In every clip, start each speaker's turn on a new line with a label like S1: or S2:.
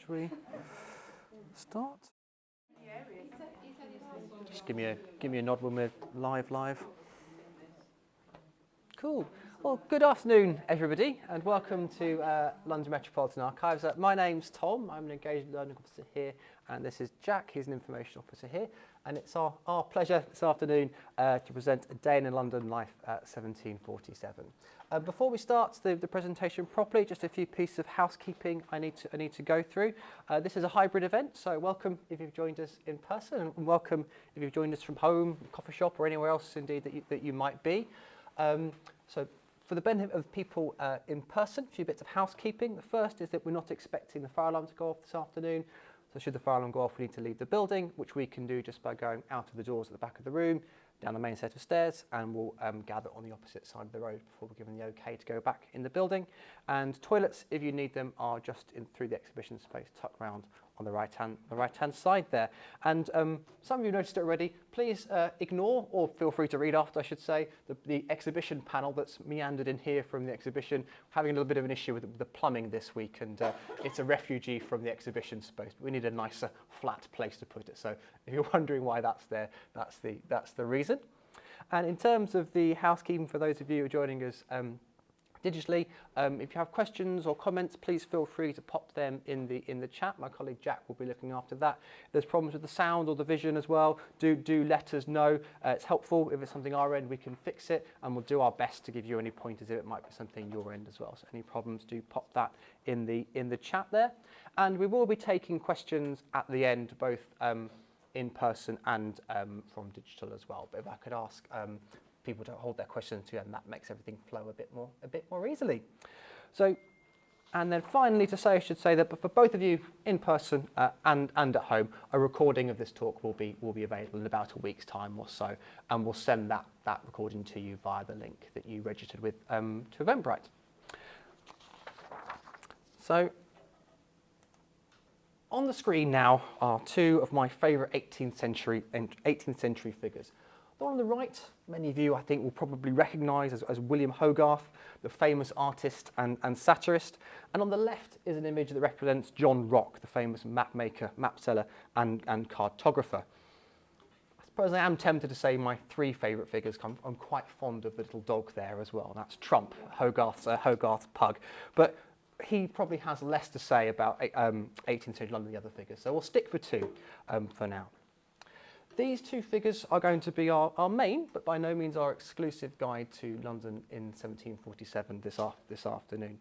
S1: Should we start? Just give me a nod when we're live. Cool. Well, good afternoon, everybody, and welcome to London Metropolitan Archives. My name's Tom. I'm an engaged learning officer here, and this is Jack. He's an information officer here, and it's our pleasure this afternoon to present A Day in London Life at 1747. Before we start the presentation properly, just a few pieces of housekeeping I need to go through. This is a hybrid event, so welcome if you've joined us in person, and welcome if you've joined us from home, coffee shop, or anywhere else indeed that you might be. So for the benefit of people in person, a few bits of housekeeping. The first is that we're not expecting the fire alarm to go off this afternoon. So should the fire alarm go off, we need to leave the building, which we can do just by going out of the doors at the back of the room, down the main set of stairs, and we'll gather on the opposite side of the road before we're given the okay to go back in the building. And toilets, if you need them, are just through the exhibition space, tucked round on the right-hand side there. And some of you noticed it already. Please ignore, or feel free to read after, I should say, the exhibition panel that's meandered in here from the exhibition. Having a little bit of an issue with the plumbing this week, and it's a refugee from the exhibition space. But we need a nicer, flat place to put it. So if you're wondering why that's there, that's the reason. And in terms of the housekeeping, for those of you who are joining us digitally, if you have questions or comments, please feel free to pop them in the chat. My colleague Jack will be looking after that. If there's problems with the sound or the vision as well, do let us know. It's helpful. If it's something our end, we can fix it, and we'll do our best to give you any pointers if it might be something your end as well. So any problems, do pop that in the chat there. And we will be taking questions at the end, both in person and from digital as well. But if I could ask people to hold their questions to, and that makes everything flow a bit more easily. So, and then finally I should say that for both of you in person and at home, a recording of this talk will be available in about a week's time or so, and we'll send that recording to you via the link that you registered with to Eventbrite. So, on the screen now are two of my favourite 18th century figures. The one on the right, many of you I think will probably recognise as William Hogarth, the famous artist and satirist. And on the left is an image that represents John Rocque, the famous map maker, map seller and cartographer. I suppose I am tempted to say my three favourite figures. I'm quite fond of the little dog there as well. That's Trump, Hogarth's pug. But he probably has less to say about 18th century London than the other figures. So we'll stick for two for now. These two figures are going to be our main, but by no means our exclusive guide to London in 1747 this afternoon.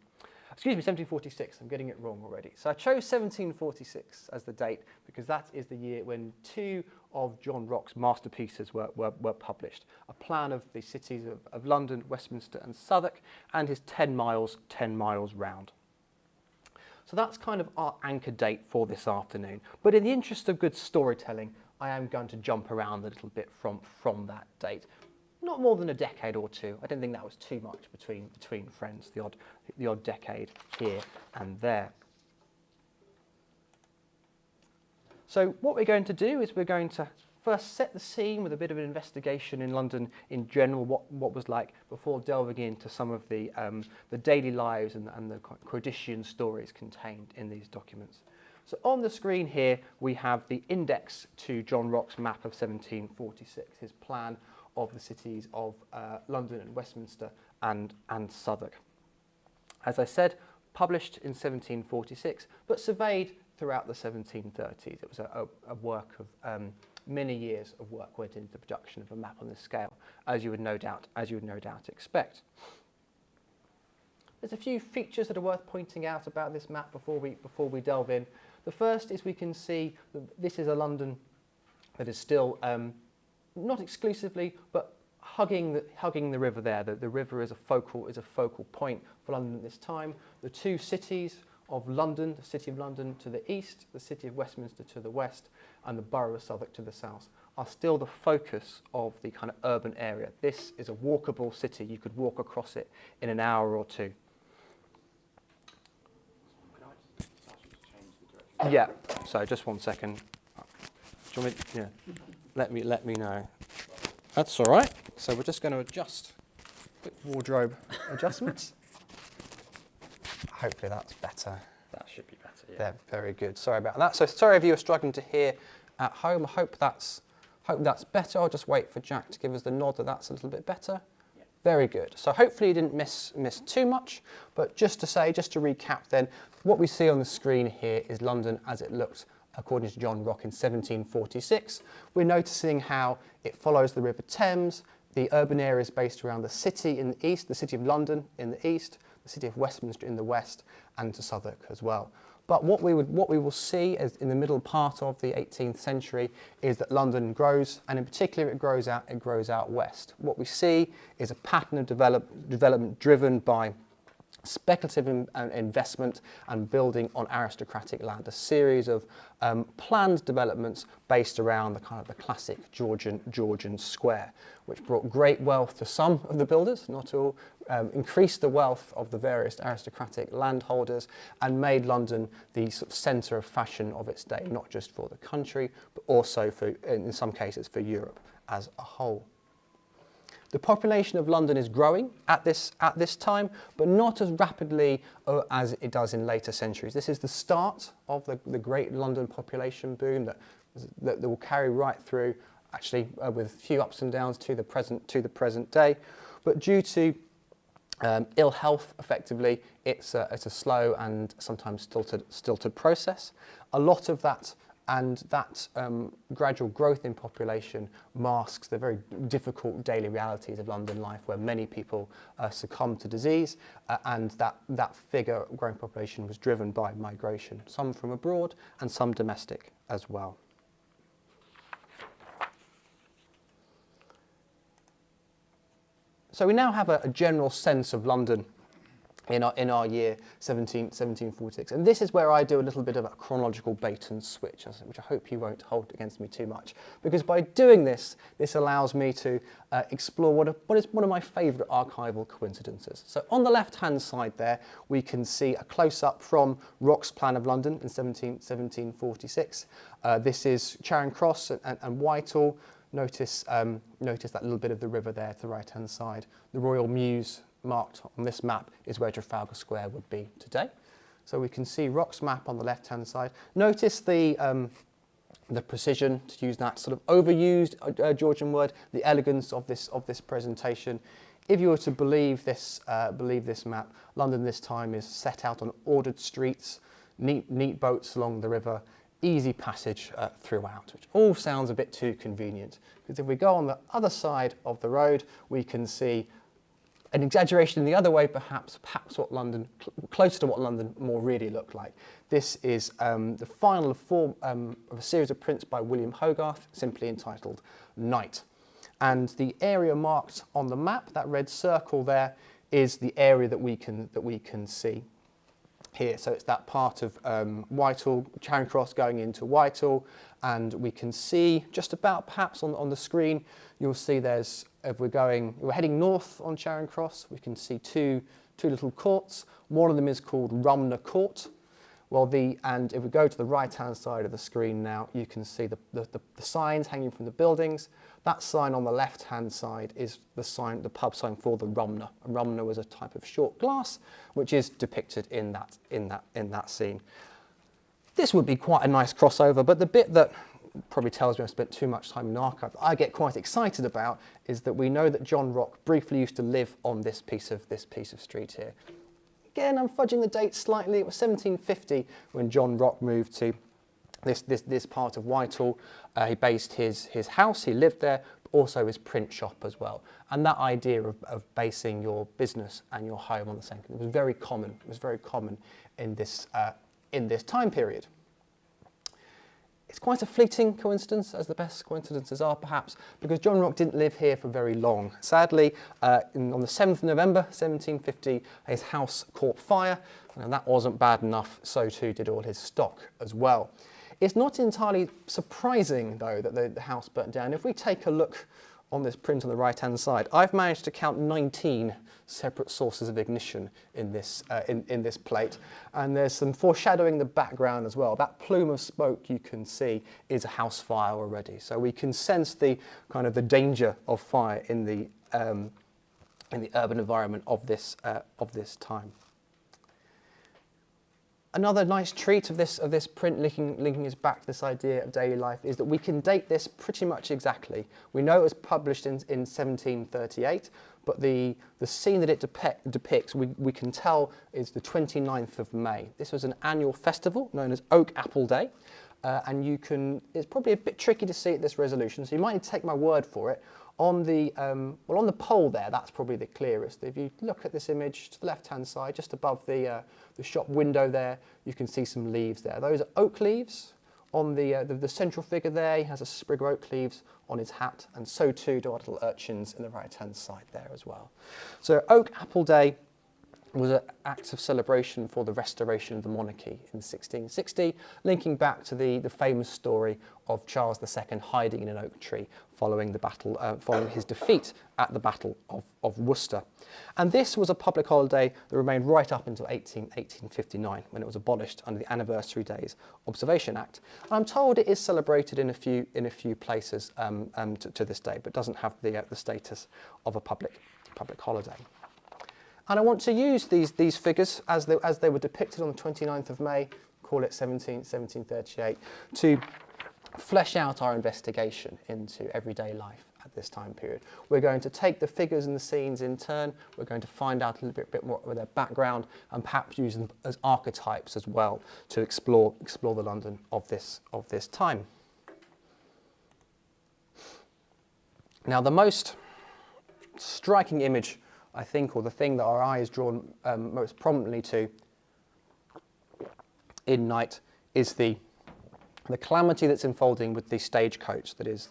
S1: Excuse me, 1746, I'm getting it wrong already. So I chose 1746 as the date because that is the year when two of John Rocque's masterpieces were published. A plan of the cities of London, Westminster and Southwark, and his 10 miles round. So that's kind of our anchor date for this afternoon. But in the interest of good storytelling, I am going to jump around a little bit from that date. Not more than a decade or two. I don't think that was too much between friends, the odd decade here and there. So what we're going to do is we're going to first set the scene with a bit of an investigation in London in general, what was like, before delving into some of the daily lives and the Crodician stories contained in these documents. So on the screen here, we have the index to John Rocque's map of 1746, his plan of the cities of London and Westminster and Southwark. As I said, published in 1746, but surveyed throughout the 1730s. It was a work of many years of work went into the production of a map on this scale, as you would no doubt expect. There's a few features that are worth pointing out about this map before we delve in. The first is we can see that this is a London that is still not exclusively, but hugging the river there. The river is a focal point for London at this time. The two cities of London, the City of London to the east, the City of Westminster to the west, and the Borough of Southwark to the south, are still the focus of the kind of urban area. This is a walkable city. You could walk across it in an hour or two. Yeah, so just 1 second. Do you want me, yeah, let me know. That's all right. So we're just going to adjust wardrobe adjustments. Hopefully that's better. That
S2: should be better, yeah.
S1: They're very good. Sorry about that. So sorry if you were struggling to hear at home. I hope that's better. I'll just wait for Jack to give us the nod that that's a little bit better. Yeah. Very good. So hopefully you didn't miss too much. But just to recap then, what we see on the screen here is London as it looked according to John Rocque in 1746. We're noticing how it follows the River Thames. The urban area is based around the city in the east, the City of London in the east, the City of Westminster in the west, and to Southwark as well. But what we will see as in the middle part of the 18th century is that London grows, and in particular it grows out west. What we see is a pattern of development driven by speculative investment and building on aristocratic land, a series of planned developments based around the kind of the classic Georgian square, which brought great wealth to some of the builders, not all, increased the wealth of the various aristocratic landholders, and made London the sort of centre of fashion of its day, not just for the country, but also in some cases for Europe as a whole. The population of London is growing at this time, but not as rapidly as it does in later centuries. This is the start of the great London population boom that will carry right through, actually with a few ups and downs to the present day. But due to ill health, effectively, it's a slow and sometimes stilted process. A lot of that gradual growth in population masks the very difficult daily realities of London life, where many people succumb to disease, and that figure of growing population was driven by migration, some from abroad and some domestic as well. So we now have a general sense of London in our year 1746. And this is where I do a little bit of a chronological bait and switch, which I hope you won't hold against me too much. Because by doing this allows me to explore what is one of my favourite archival coincidences. So on the left-hand side there, we can see a close-up from Rocque's Plan of London in 1746. This is Charing Cross and Whitehall. Notice that little bit of the river there to the right-hand side. The Royal Mews, marked on this map, is where Trafalgar Square would be today. So we can see Rocque's map on the left-hand side. Notice the precision, to use that sort of overused Georgian word, the elegance of this presentation. If you were to believe this map, London this time is set out on ordered streets, neat boats along the river, easy passage throughout, which all sounds a bit too convenient. Because if we go on the other side of the road, we can see an exaggeration in the other way, perhaps what London, closer to what London more really looked like. This is the final of a series of prints by William Hogarth, simply entitled Night. And the area marked on the map, that red circle there, is the area that we can see here. So it's that part of Whitehall, Charing Cross going into Whitehall, and we can see just about perhaps on the screen, you'll see there's, if we're heading north on Charing Cross, we can see two little courts. One of them is called Rumnor Court. And if we go to the right-hand side of the screen now, you can see the signs hanging from the buildings. That sign on the left-hand side is the pub sign for the Rumnor. A Rumnor was a type of short glass, which is depicted in that scene. This would be quite a nice crossover, but the bit that probably tells me I've spent too much time in the archive, that I get quite excited about, is that we know that John Rocque briefly used to live on this piece of street here. Again, I'm fudging the date slightly. It was 1750 when John Rocque moved to this part of Whitehall. He based his house, he lived there, but also his print shop as well. And that idea of basing your business and your home on the same thing was very common. It was very common in this time period. It's quite a fleeting coincidence, as the best coincidences are perhaps, because John Rocque didn't live here for very long. Sadly, on the 7th of November 1750, his house caught fire, and that wasn't bad enough, so too did all his stock as well. It's not entirely surprising, though, that the house burnt down. If we take a look on this print on the right-hand side, I've managed to count 19 separate sources of ignition in this plate, and there's some foreshadowing the background as well. That plume of smoke you can see is a house fire already, so we can sense the kind of the danger of fire in the urban environment of this time. Another nice treat of this print linking us back to this idea of daily life is that we can date this pretty much exactly. We know it was published in 1738, but the scene that it depicts, we can tell is the 29th of May. This was an annual festival known as Oak Apple Day, and it's probably a bit tricky to see at this resolution, so you might need to take my word for it. On the pole there, that's probably the clearest. If you look at this image to the left-hand side, just above the shop window there, you can see some leaves there. Those are oak leaves. On the central figure there, he has a sprig of oak leaves on his hat, and so too do our little urchins in the right-hand side there as well. So Oak Apple Day was an act of celebration for the restoration of the monarchy in 1660, linking back to the famous story of Charles II hiding in an oak tree following his defeat at the Battle of Worcester. And this was a public holiday that remained right up until 1859, when it was abolished under the Anniversary Days Observation Act. And I'm told it is celebrated in a few places to this day, but doesn't have the status of a public holiday. And I want to use these figures as they were depicted on the 29th of May, call it 1738, to flesh out our investigation into everyday life at this time period. We're going to take the figures and the scenes in turn. We're going to find out a little bit more about their background and perhaps use them as archetypes as well to explore the London of this time. Now, the most striking image, I think, or the thing that our eye is drawn most prominently to in night is the calamity that's unfolding with the stagecoach that is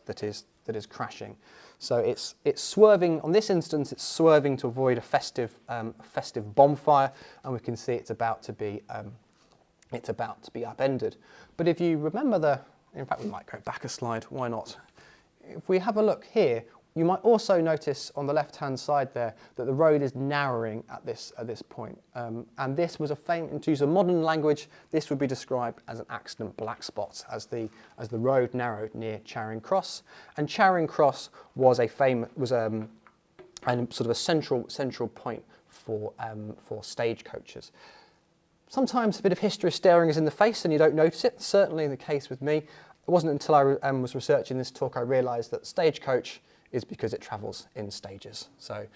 S1: crashing. So it's swerving. On this instance, it's swerving to avoid a festive bonfire, and we can see it's about to be upended. But if you remember in fact, we might go back a slide. Why not? If we have a look here, you might also notice on the left-hand side there that the road is narrowing at this point. And this was to use a modern language, this would be described as an accident black spot as the road narrowed near Charing Cross. And Charing Cross was a sort of a central point for stagecoaches. Sometimes a bit of history is staring us in the face and you don't notice it, certainly the case with me. It wasn't until I was researching this talk I realised that stagecoach is because it travels in stages. So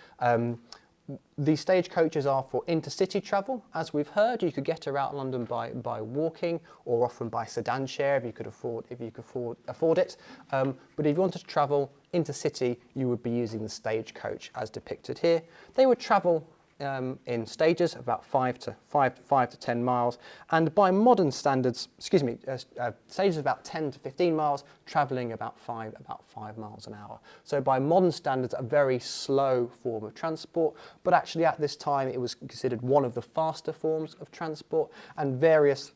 S1: these stagecoaches are for intercity travel. As we've heard, you could get around London by walking or often by sedan share if you could afford it. But if you wanted to travel intercity, you would be using the stagecoach as depicted here. They would travel in stages of about 5 to 10 miles, and by modern standards, stages of about 10 to 15 miles, travelling about 5 miles an hour. So by modern standards, a very slow form of transport, but actually at this time it was considered one of the faster forms of transport, and various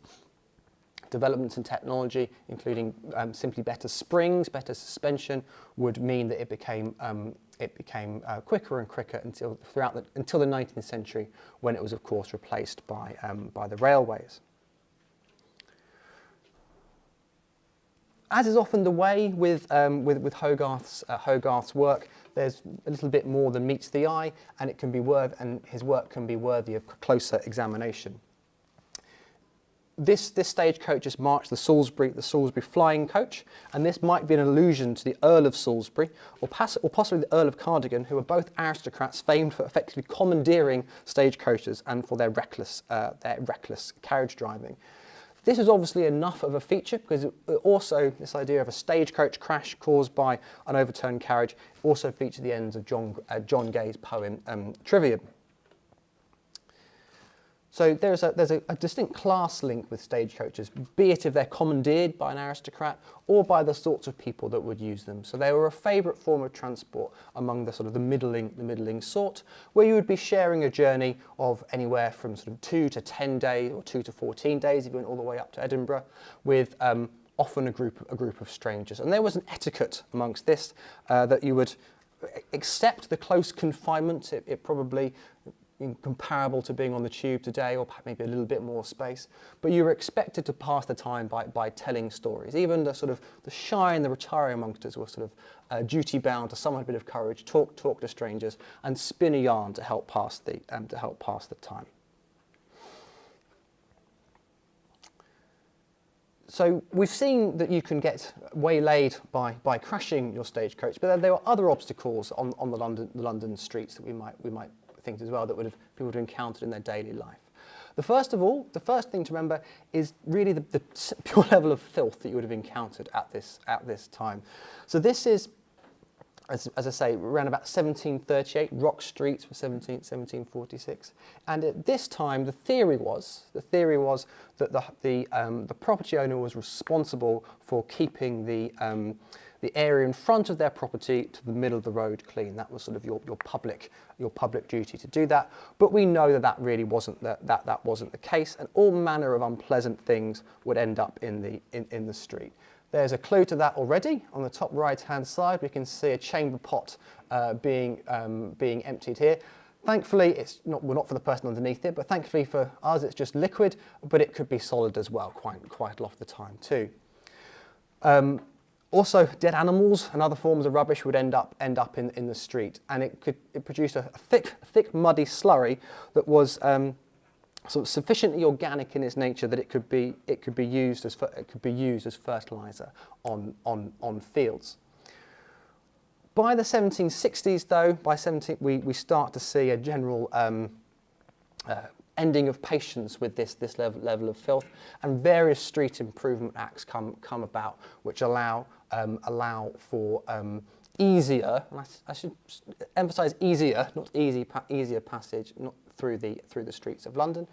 S1: developments in technology, including simply better springs, better suspension, would mean that it became quicker and quicker until the 19th century, when it was, of course, replaced by the railways. As is often the way with Hogarth's work, there's a little bit more than meets the eye, and his work can be worthy of closer examination. This stagecoach just marked the Salisbury flying coach, and this might be an allusion to the Earl of Salisbury or possibly the Earl of Cardigan, who were both aristocrats famed for effectively commandeering stagecoaches and for their reckless carriage driving. This is obviously enough of a feature because also this idea of a stagecoach crash caused by an overturned carriage also featured the ends of John Gay's poem Trivium. So there's a distinct class link with stagecoaches, be it if they're commandeered by an aristocrat or by the sorts of people that would use them. So they were a favourite form of transport among the middling sort, where you would be sharing a journey of anywhere from sort of 2 to 10 days or 2 to 14 days if you went all the way up to Edinburgh, with often a group of strangers. And there was an etiquette amongst this that you would accept the close confinement. It probably comparable to being on the tube today, or maybe a little bit more space, but you were expected to pass the time by telling stories. Even the shy and the retiring amongst us were sort of duty bound to summon a bit of courage, talk to strangers, and spin a yarn to help pass the time. So we've seen that you can get waylaid by crashing your stagecoach, but there are other obstacles on the London streets that we might think as well that people would have encountered in their daily life. The first thing to remember is really the pure level of filth that you would have encountered at this time. So this is, as I say, around about 1738. Rocque Street was 1746, and at this time the theory was that the property owner was responsible for keeping the area in front of their property to the middle of the road clean. That was sort of your public duty to do that. But we know that really wasn't that wasn't the case, and all manner of unpleasant things would end up in the street. There's a clue to that already. On the top right-hand side, we can see a chamber pot being emptied here. Thankfully, not for the person underneath it, but thankfully for us, it's just liquid, but it could be solid as well, quite a lot of the time too. Also, dead animals and other forms of rubbish would end up in the street, and it produced a thick, muddy slurry that was sort of sufficiently organic in its nature that it could be used as fertilizer on fields. By the 1760s, though, we start to see a general ending of patience with this level of filth, and various street improvement acts come about, which allow for easier, and I should emphasise easier, not easier passage, not through the streets of London.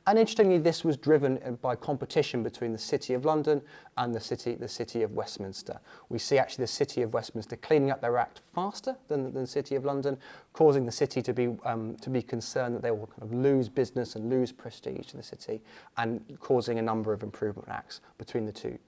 S1: And interestingly, this was driven by competition between the City of London and the City of Westminster. We see actually the City of Westminster cleaning up their act faster than the City of London, causing the city to be concerned that they will kind of lose business and lose prestige to the city, and causing a number of improvement acts between the two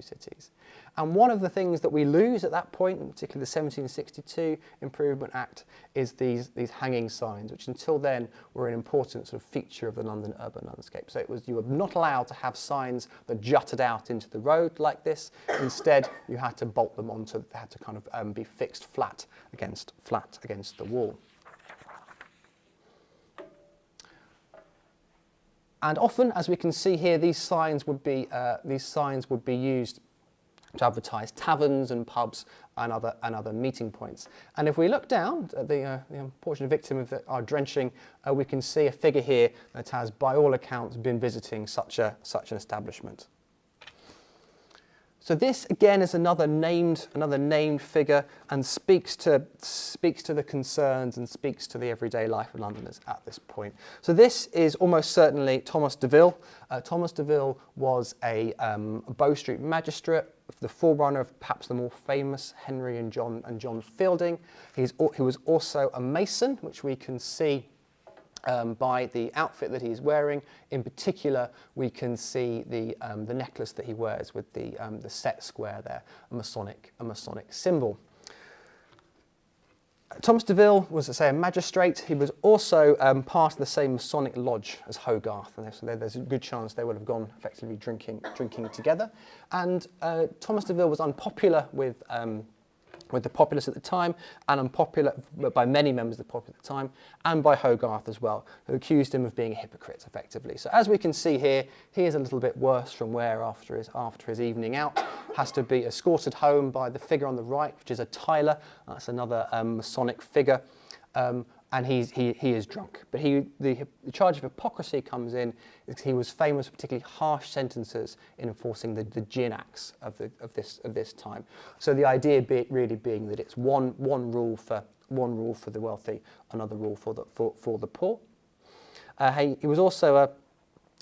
S1: cities. And one of the things that we lose at that point, in particular the 1762 Improvement Act, is these hanging signs, which until then were an important sort of feature of the London urban landscape. So you were not allowed to have signs that jutted out into the road like this. Instead, you had to bolt them onto. They had to kind of be fixed flat against the wall. And often, as we can see here, these signs would be used to advertise taverns and pubs and other meeting points. And if we look down at the unfortunate victim of our drenching, we can see a figure here that has, by all accounts, been visiting such an establishment. So this again is another named figure, and speaks to the concerns and speaks to the everyday life of Londoners at this point. So this is almost certainly Thomas Deville. Thomas Deville was a Bow Street magistrate, the forerunner of perhaps the more famous Henry and John Fielding. He was also a mason, which we can see by the outfit that he's wearing. In particular, we can see the necklace that he wears with the set square there, a Masonic symbol. Thomas Deville was, as I say, a magistrate. He was also part of the same Masonic lodge as Hogarth, and so there's a good chance they would have gone effectively drinking together. And Thomas Deville was unpopular with the populace at the time, and unpopular by many members of the populace at the time, and by Hogarth as well, who accused him of being a hypocrite, effectively. So as we can see here, he is a little bit worse from wear after his evening out. Has to be escorted home by the figure on the right, which is a Tyler. That's another Masonic figure. And he is drunk. But the charge of hypocrisy comes in because he was famous for particularly harsh sentences in enforcing the gin acts of this time. So the idea really being that it's one rule for the wealthy, another rule for the poor. He was also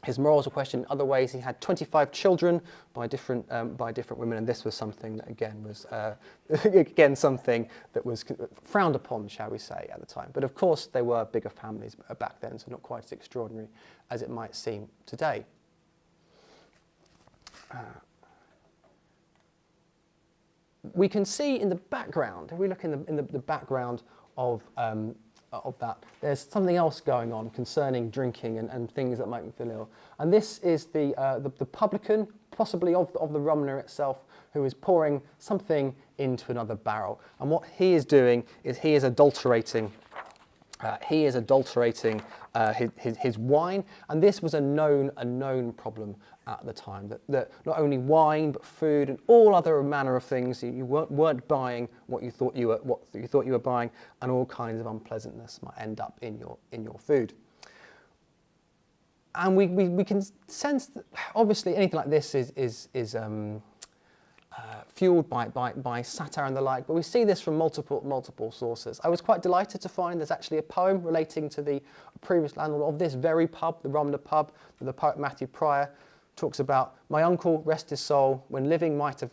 S1: his morals were questioned in other ways. He had 25 children by different women, and this was something that again was something that was frowned upon, shall we say, at the time. But of course, there were bigger families back then, so not quite as extraordinary as it might seem today. We can see in the background, if we look in the background of that, there's something else going on concerning drinking and things that make me feel ill. And this is the publican, possibly of the Rumner itself, who is pouring something into another barrel. And what he is doing is he is adulterating he is adulterating his wine, and this was a known problem at the time. That not only wine but food and all other manner of things, you weren't buying what you thought you were buying, and all kinds of unpleasantness might end up in your food. And we can sense that obviously anything like this is fueled by satire and the like, but we see this from multiple sources. I was quite delighted to find there's actually a poem relating to the previous landlord of this very pub, the Rumnor pub, that the poet Matthew Prior talks about. My uncle, rest his soul, when living might have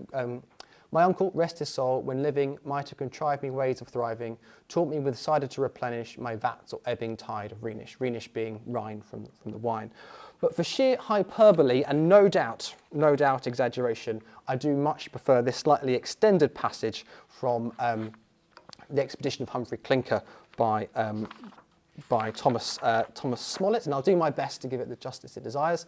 S1: contrived me ways of thriving, taught me with cider to replenish my vats or ebbing tide of Rhenish being Rhine from the wine. But for sheer hyperbole and no doubt exaggeration, I do much prefer this slightly extended passage from The Expedition of Humphrey Clinker by Thomas Smollett, and I'll do my best to give it the justice it desires.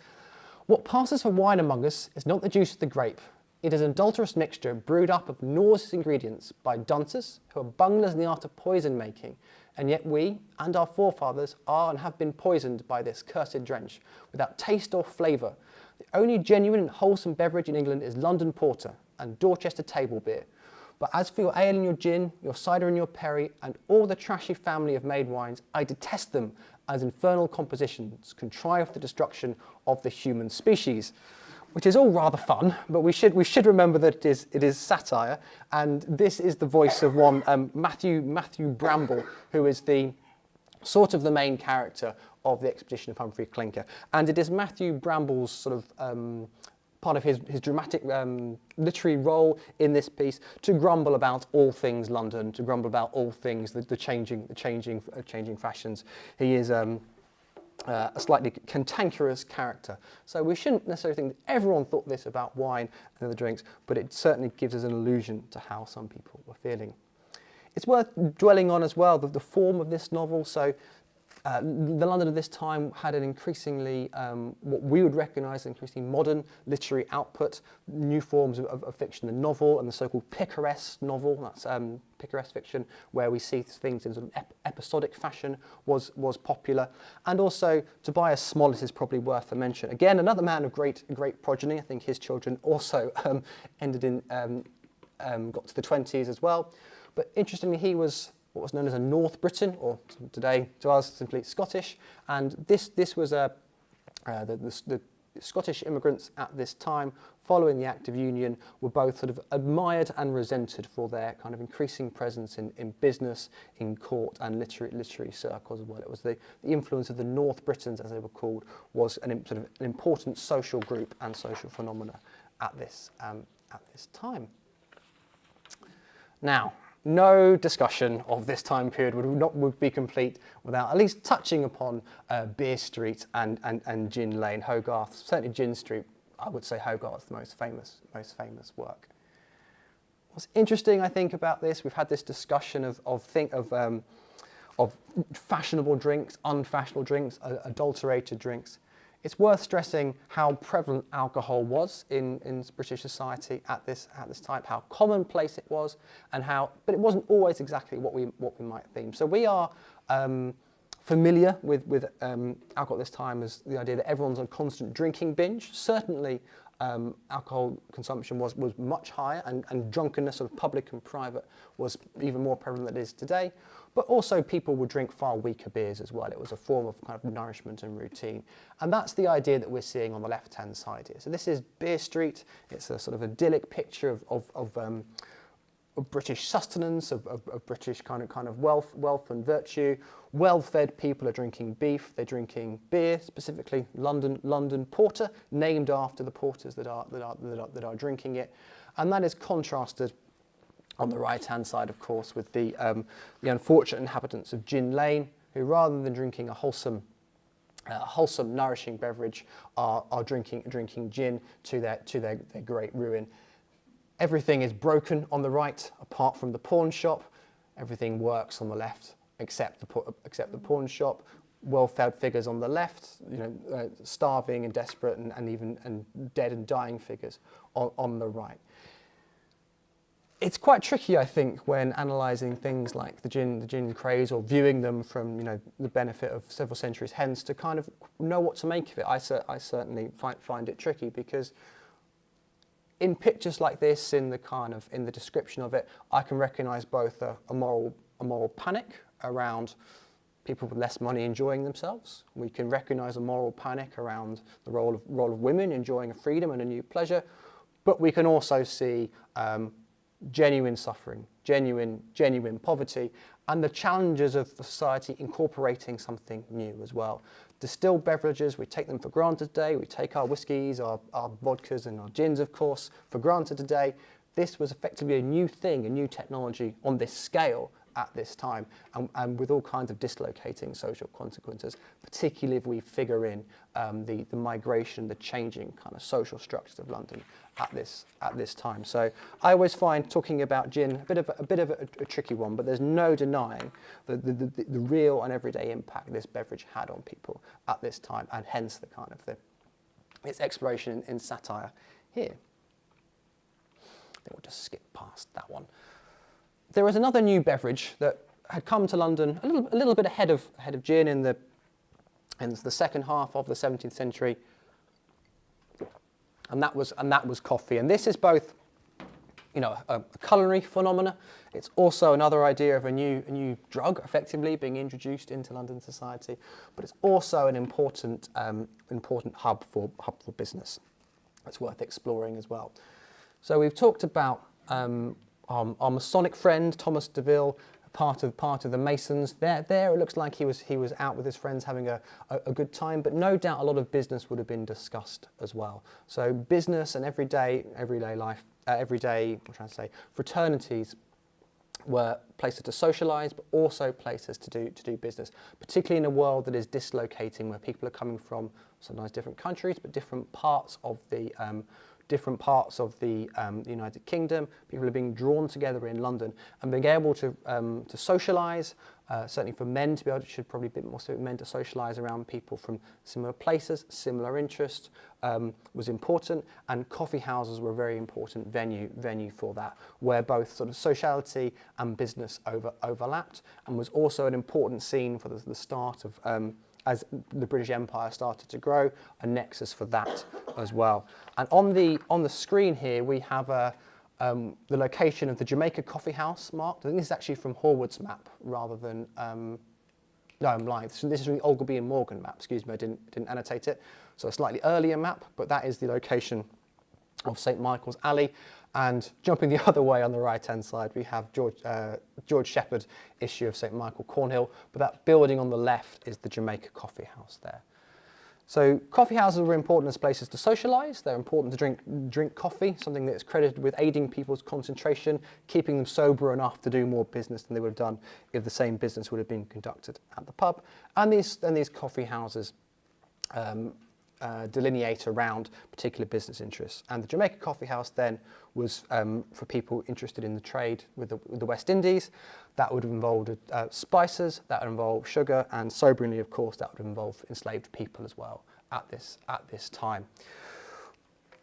S1: What passes for wine among us is not the juice of the grape. It is an adulterous mixture brewed up of nauseous ingredients by dunces who are bunglers in the art of poison making, and yet we and our forefathers are and have been poisoned by this cursed drench, without taste or flavour. The only genuine and wholesome beverage in England is London porter and Dorchester table beer. But as for your ale and your gin, your cider and your perry, and all the trashy family of made wines, I detest them as infernal compositions contrived for the destruction of the human species. Which is all rather fun, but we should remember that it is satire, and this is the voice of one Matthew Bramble, who is the main character of The Expedition of Humphrey Clinker, and it is Matthew Bramble's sort of part of his dramatic literary role in this piece to grumble about all things London, to grumble about all things the changing fashions. He is a slightly cantankerous character. So we shouldn't necessarily think that everyone thought this about wine and other drinks, but it certainly gives us an allusion to how some people were feeling. It's worth dwelling on as well the form of this novel. So the London of this time had an increasingly, what we would recognise as increasingly modern literary output, new forms of fiction, the novel and the so-called picaresque novel, that's picaresque fiction, where we see things in sort of episodic fashion was popular. And also Tobias Smollett is probably worth a mention. Again, another man of great progeny. I think his children also ended in, got to the 20s as well. But interestingly, he was what was known as a North Briton, or today to us simply Scottish, and this was the Scottish immigrants at this time, following the Act of Union, were both sort of admired and resented for their kind of increasing presence in business, in court, and literary circles as well. It was the influence of the North Britons, as they were called, was an important social group and social phenomena at this time. Now, no discussion of this time period would be complete without at least touching upon Beer Street and Gin Lane, Hogarth. Certainly Gin Street, I would say Hogarth's the most famous work. What's interesting, I think, about this, we've had this discussion of fashionable drinks, unfashionable drinks, adulterated drinks. It's worth stressing how prevalent alcohol was in British society at this time, how commonplace it was, but it wasn't always exactly what we might think. So we are familiar with alcohol at this time as the idea that everyone's on a constant drinking binge. Certainly, alcohol consumption was much higher, and drunkenness, sort of public and private, was even more prevalent than it is today. But also people would drink far weaker beers as well. It was a form of kind of nourishment and routine. And that's the idea that we're seeing on the left-hand side here. So this is Beer Street. It's a sort of idyllic picture of British sustenance, of British kind of wealth and virtue. Well-fed people are drinking beef. They're drinking beer, specifically London porter, named after the porters that are drinking it. And that is contrasted on the right-hand side, of course, with the unfortunate inhabitants of Gin Lane, who, rather than drinking a wholesome, nourishing beverage, are drinking gin to their great ruin. Everything is broken on the right, apart from the pawn shop. Everything works on the left, except the pawn shop. Well-fed figures on the left, starving and desperate and dead and dying figures on the right. it's quite tricky, I think, when analysing things like the gin craze, or viewing them from the benefit of several centuries hence, to kind of know what to make of it. I certainly find it tricky, because in pictures like this, in the description of it, I can recognise both a moral panic around people with less money enjoying themselves. We can recognise a moral panic around the role of women enjoying a freedom and a new pleasure, but we can also see genuine suffering, genuine poverty, and the challenges of society incorporating something new as well. Distilled beverages, we take them for granted today. We take our whiskies, our vodkas and our gins, of course, for granted today. This was effectively a new thing, a new technology on this scale at this time, and with all kinds of dislocating social consequences, particularly if we figure in the migration, the changing kind of social structures of London at this time. So I always find talking about gin a bit of a tricky one, but there's no denying the real and everyday impact this beverage had on people at this time, and hence its exploration in satire here. I think we'll just skip past that one. There was another new beverage that had come to London a little bit ahead of gin in the second half of the 17th century, and that was coffee. And this is both, a culinary phenomena. It's also another idea of a new drug effectively being introduced into London society, but it's also an important hub for business. It's worth exploring as well. So we've talked about our Masonic friend Thomas Deville, part of the Masons. There it looks like he was out with his friends having a good time, but no doubt a lot of business would have been discussed as well. So business and everyday life, fraternities were places to socialise, but also places to do business, particularly in a world that is dislocating, where people are coming from sometimes different countries, but different parts of the United Kingdom. People are being drawn together in London, and being able to socialise. Certainly for men to be able to, should probably be more so men to socialise around people from similar places, similar interests, was important, and coffee houses were a very important venue for that, where both sort of sociality and business overlapped, and was also an important scene for the start of as the British Empire started to grow, a nexus for that as well. And on the screen here we have the location of the Jamaica Coffee House marked. I think this is actually from Horwood's map rather than no, I'm lying. This is from the Ogilby and Morgan map. Excuse me, I didn't annotate it. So a slightly earlier map, but that is the location of St Michael's Alley. And jumping the other way on the right-hand side, we have George Shepherd issue of St Michael Cornhill, but that building on the left is the Jamaica Coffee House there. So coffee houses were important as places to socialise. They're important to drink coffee, something that is credited with aiding people's concentration, keeping them sober enough to do more business than they would have done if the same business would have been conducted at the pub. And these coffee houses delineate around particular business interests. And the Jamaica Coffee House then was for people interested in the trade with the West Indies. That would have involved spices, that would involve sugar, and soberingly, of course, that would involve enslaved people as well at this time.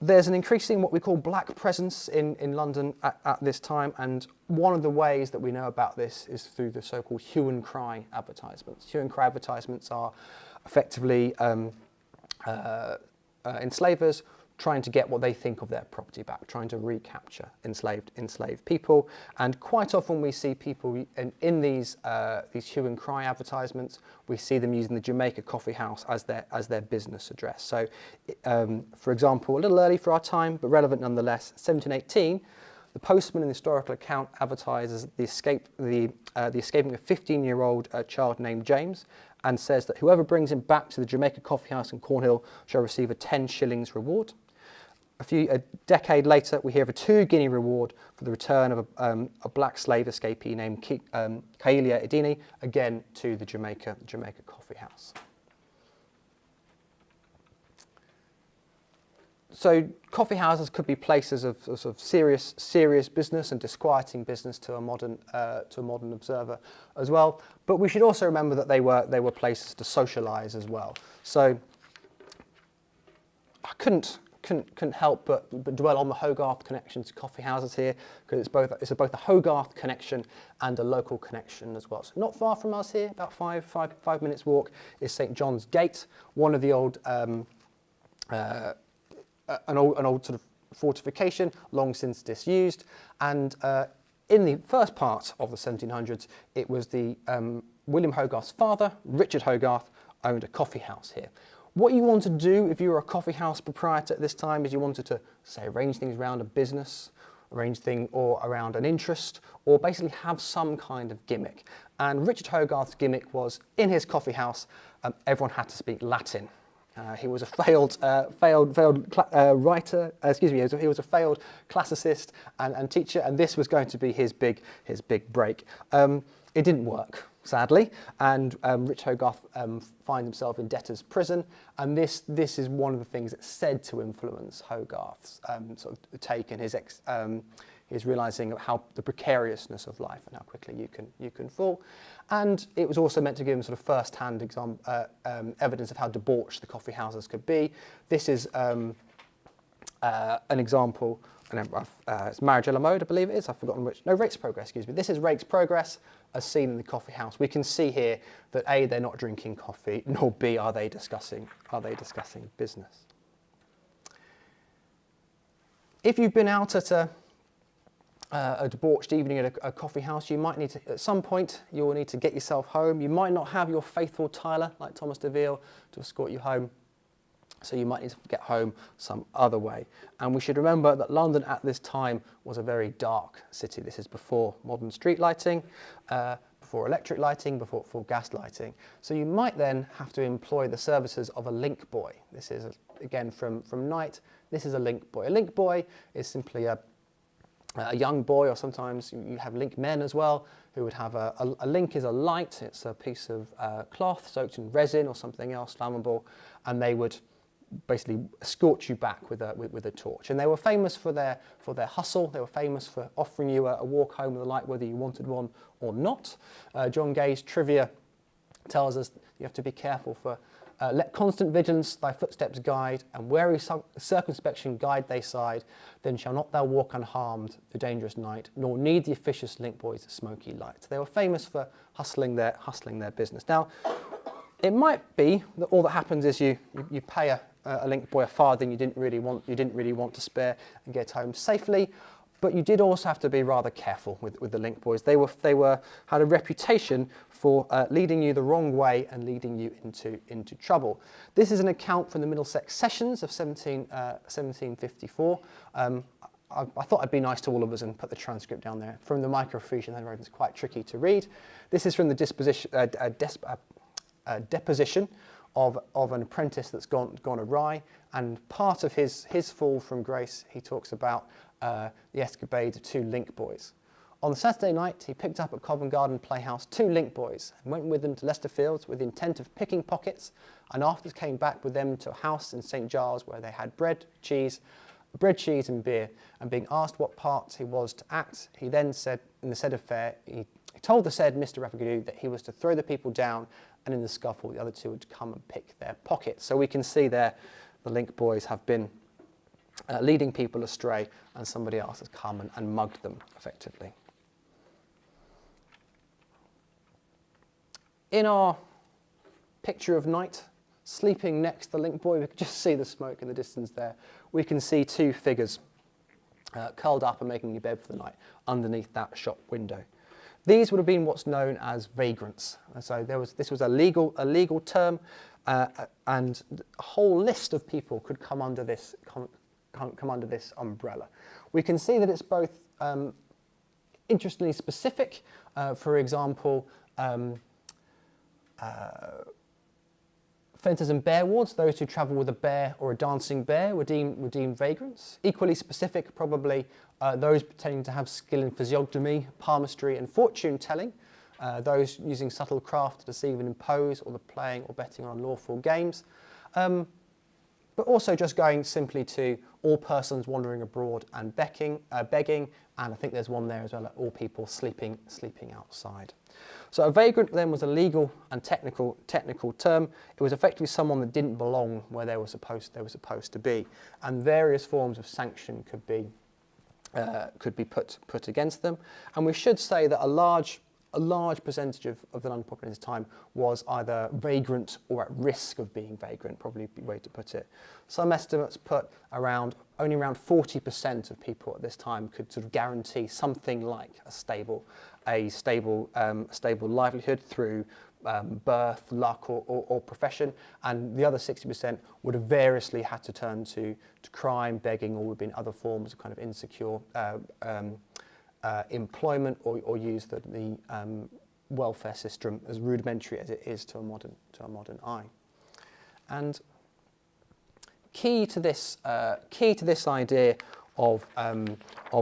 S1: There's an increasing what we call black presence in London at this time, and one of the ways that we know about this is through the so-called hue and cry advertisements. Hue and cry advertisements are effectively enslavers trying to get what they think of their property back, trying to recapture enslaved people. And quite often we see people in these hue and cry advertisements, we see them using the Jamaica Coffee House as their business address. So, for example, a little early for our time, but relevant nonetheless, 1718, the postman in the historical account advertises the escaping a 15-year-old child named James, and says that whoever brings him back to the Jamaica Coffee House in Cornhill shall receive a 10 shillings reward. A decade later, we hear of a 2 guinea reward for the return of a black slave escapee named Kaelia Edini, again to the Jamaica Coffee House. So coffee houses could be places of sort of serious business and disquieting business to a modern observer as well. But we should also remember that they were places to socialise as well. So I couldn't couldn't help but dwell on the Hogarth connection to coffee houses here, because it's both a Hogarth connection and a local connection as well. So not far from us here, about five minutes walk, is St John's Gate, one of the old an old sort of fortification, long since disused, and in the first part of the 1700s, it was the William Hogarth's father, Richard Hogarth, owned a coffee house here. What you want to do if you were a coffee house proprietor at this time is you wanted to, say, arrange things around a business, arrange things or around an interest, or basically have some kind of gimmick. And Richard Hogarth's gimmick was, in his coffee house, everyone had to speak Latin. He was a failed writer. He was a failed classicist and teacher, and this was going to be his big break. It didn't work, sadly, and Rich Hogarth finds himself in debtor's prison, and this is one of the things that's said to influence Hogarth's sort of take and his realising of how the precariousness of life and how quickly you can fall. And it was also meant to give him sort of first-hand evidence of how debauched the coffee houses could be. This is an example. It's Marriage à la Mode, I believe it is. I've forgotten which. No, Rake's Progress, excuse me. This is Rake's Progress as seen in the coffee house. We can see here that A, they're not drinking coffee, nor B, are they discussing business. If you've been out at a debauched evening at a coffee house, you might need to, at some point, you will need to get yourself home. You might not have your faithful Tyler, like Thomas de Ville, to escort you home. So you might need to get home some other way. And we should remember that London at this time was a very dark city. This is before modern street lighting, before electric lighting, before gas lighting. So you might then have to employ the services of a link boy. This is, again, from Knight. This is a link boy. A link boy is simply a young boy, or sometimes you have link men as well, who would have a link is a light. It's a piece of cloth soaked in resin or something else flammable, and they would basically escort you back with a torch. And they were famous for their hustle. They were famous for offering you a walk home with a light, whether you wanted one or not. John Gay's trivia tells us you have to be careful for let constant vigilance thy footsteps guide, and wary circumspection guide thy side. Then shall not thou walk unharmed the dangerous night, nor need the officious link boys smoky light. They were famous for hustling their business. Now, it might be that all that happens is you pay a link boy a farthing you didn't really want to spare and get home safely. But you did also have to be rather careful with the link boys. They had a reputation for leading you the wrong way and leading you into trouble. This is an account from the Middlesex Sessions of 1754. I thought I'd be nice to all of us and put the transcript down there. From the microfiche, and it's quite tricky to read. This is from the deposition of an apprentice that's gone awry, and part of his fall from grace, he talks about the escapades of two link boys. On the Saturday night, he picked up at Covent Garden Playhouse two link boys and went with them to Leicester Fields with the intent of picking pockets, and afterwards came back with them to a house in St Giles where they had bread, cheese and beer, and being asked what part he was to act, he then said, in the said affair, he told the said Mr. Rapigadoo that he was to throw the people down, and in the scuffle the other two would come and pick their pockets. So we can see there the link boys have been leading people astray, and somebody else has come and mugged them effectively. In our picture of Knight, sleeping next to the link boy, we can just see the smoke in the distance there. We can see two figures curled up and making a bed for the night underneath that shop window. These would have been what's known as vagrants. So this was a legal term, and a whole list of people could come under this umbrella. We can see that it's both interestingly specific. For example, fencers and bear wards, those who travel with a bear or a dancing bear, were deemed vagrants. Equally specific, probably, those pretending to have skill in physiognomy, palmistry and fortune telling, those using subtle craft to deceive and impose, or the playing or betting on unlawful games, but also just going simply to all persons wandering abroad and begging, and I think there's one there as well, all people sleeping outside. So a vagrant then was a legal and technical term. It was effectively someone that didn't belong where they were supposed to be, and various forms of sanction could be put against them. And we should say that a large percentage of the London population at the time was either vagrant or at risk of being vagrant, probably the way to put it. Some estimates put only around 40% of people at this time could sort of guarantee something like a stable livelihood through birth, luck, or profession, and the other 60% would have variously had to turn to crime, begging, or would have been other forms of kind of insecure employment, or use the welfare system as rudimentary as it is to a modern eye. And key to this idea of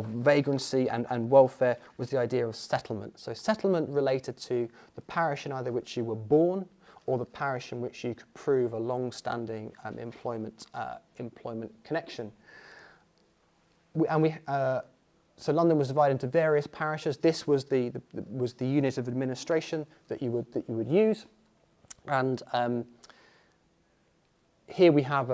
S1: vagrancy and welfare was the idea of settlement. So settlement related to the parish in either which you were born or the parish in which you could prove a long-standing employment connection. So London was divided into various parishes. This was the unit of administration that you would use, and here we have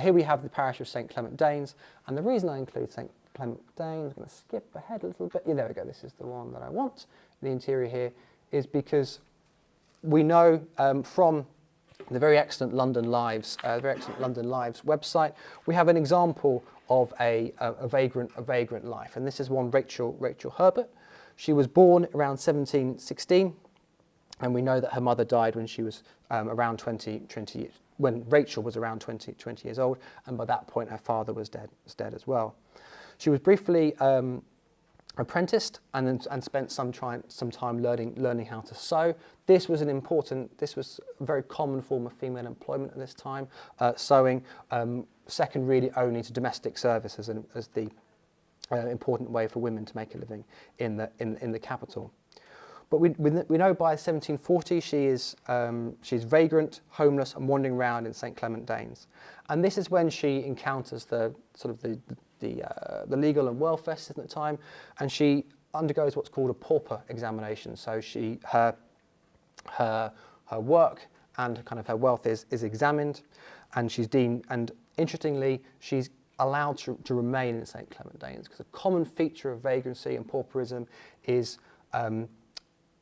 S1: here we have the parish of St Clement Danes, and the reason I include St Clement Danes, I'm going to skip ahead a little bit. Yeah, there we go. This is the one that I want. The interior here is because we know from the very excellent London Lives website, we have an example of a vagrant life, and this is one Rachel Herbert. She was born around 1716, and we know that her mother died when she was around 20 when Rachel was around 20 years old, and by that point her father was dead as well. She was briefly apprenticed and spent some time learning how to sew. This was a very common form of female employment at this time, sewing, second really only to domestic service as the important way for women to make a living in the capital. But we know by 1740 she's vagrant, homeless, and wandering around in St Clement Danes, and this is when she encounters the legal and welfare system at the time, and she undergoes what's called a pauper examination. So her work and kind of her wealth is examined, and she's deemed. And interestingly, she's allowed to remain in St Clement Danes, because a common feature of vagrancy and pauperism is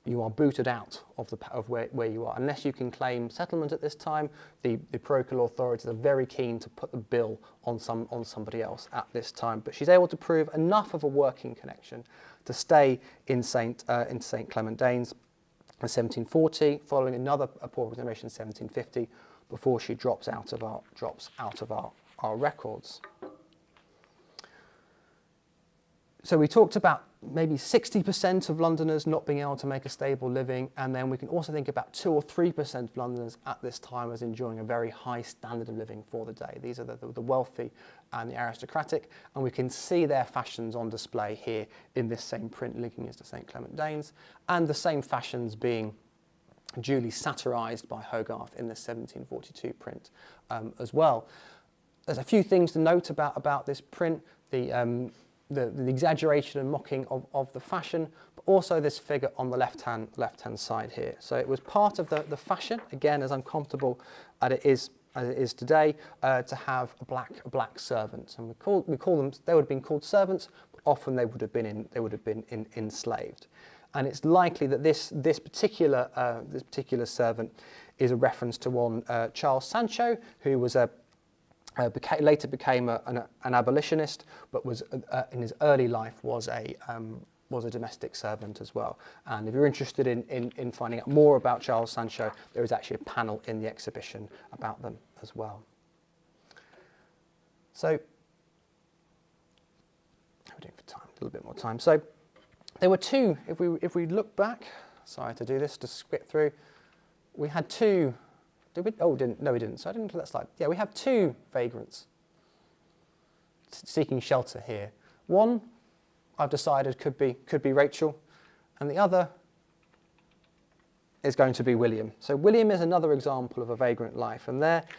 S1: you are booted out of where you are. Unless you can claim settlement at this time, the parochial authorities are very keen to put the bill on somebody else at this time. But she's able to prove enough of a working connection to stay in St Clement Danes in 1740, following another pauper examination in 1750, before she drops out of our records. So we talked about maybe 60% of Londoners not being able to make a stable living, and then we can also think about 2 or 3% of Londoners at this time as enjoying a very high standard of living for the day. These are the wealthy and the aristocratic, and we can see their fashions on display here in this same print linking us to St Clement Danes, and the same fashions being duly satirised by Hogarth in the 1742 print as well. There's a few things to note about this print. The exaggeration and mocking of the fashion, but also this figure on the left-hand side here. So it was part of the fashion, again, as uncomfortable as it is today, to have a black servant. And we call them. They would have been called servants, but often they would have been enslaved. And it's likely that this particular servant is a reference to one Charles Sancho, who was later became an abolitionist, but was in his early life was a domestic servant as well. And if you're interested in finding out more about Charles Sancho, there is actually a panel in the exhibition about them as well. So, how are we doing for time? A little bit more time. So, there were two. If we look back, sorry to do this, to skip through. We had two. Did we? Oh, didn't. No, we didn't. So I didn't look at that slide. Yeah, we have two vagrants seeking shelter here. One, I've decided could be Rachel, and the other is going to be William. So William is another example of a vagrant life, and their